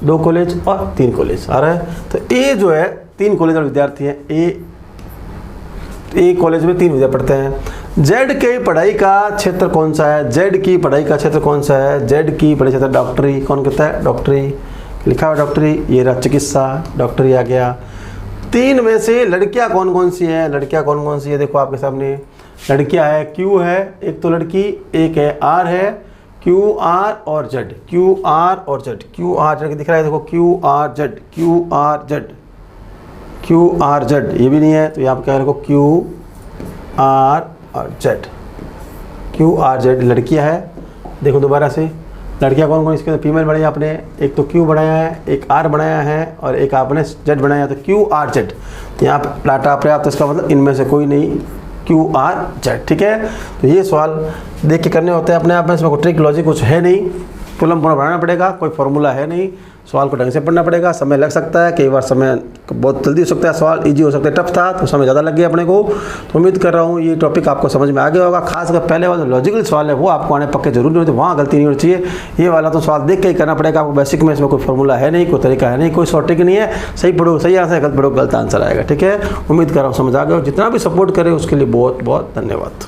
2 कॉलेज और 3 कॉलेज आ रहा है। तो ए जो है 3 कॉलेज का विद्यार्थी है, ए कॉलेज में 3 विद्यार्थी पढ़ते हैं। जेड की पढ़ाई का क्षेत्र कौन सा है, जेड की पढ़ाई का क्षेत्र कौन सा है, जेड की पढ़ाई क्षेत्र डॉक्टरी, कौन कहता है डॉक्टरी, लिखा हुआ डॉक्टरी, ये रहा चिकित्सा, डॉक्टरी आ गया। 3 में से लड़कियां कौन कौन सी हैं, लड़कियां कौन कौन सी है, देखो आपके सामने लड़कियां है, क्यू है एक तो लड़की, एक है आर है, क्यू आर और जेड, क्यू आर और जेड, क्यू आर जेड दिख रहा है, देखो Q R Z, Q R Z, Q R Z, ये भी नहीं है तो यहाँ पर क्या है, देखो क्यू आर और जेड, क्यू आर जेड लड़कियां है। देखो दोबारा से लड़कियां कौन कौन, इसके अंदर फीमेल बनाई आपने, एक तो क्यू बनाया है, एक आर बनाया है और एक आपने जेड बनाया, तो क्यू आर जेड यहाँ पर डाटा पर्याप्त, तो इसका मतलब इनमें से कोई नहीं, क्यू आर जेड, ठीक है। तो ये सवाल देख के करने होते हैं अपने आप में, इसमें कोई ट्रिक लॉजिक कुछ है नहीं, पुलम पुनः बनाना पड़ेगा, कोई फॉर्मूला है नहीं, सवाल को ढंग से पढ़ना पड़ेगा, समय लग सकता है, कई बार समय बहुत जल्दी हो सकता है, सवाल इजी हो सकता है, टफ था तो समय ज़्यादा लग गया अपने को। तो उम्मीद कर रहा हूँ ये टॉपिक आपको समझ में आ गया होगा, खासकर पहले वाला जो लॉजिकल सवाल है वो आपको आने पक्के जरूर नहीं होते, वहाँ गलती नहीं होनी चाहिए। ये वाला तो सवाल देख के ही करना पड़ेगा आपको, बेसिक में इसमें कोई फॉर्मूला है नहीं, कोई तरीका है नहीं, कोई शॉर्ट ट्रिक नहीं है, सही पढ़ो सही आंसर है, गलत पढ़ो गलत आंसर आएगा, ठीक है। उम्मीद कर रहा हूँ समझ आ गया, जितना भी सपोर्ट करे उसके लिए बहुत बहुत धन्यवाद।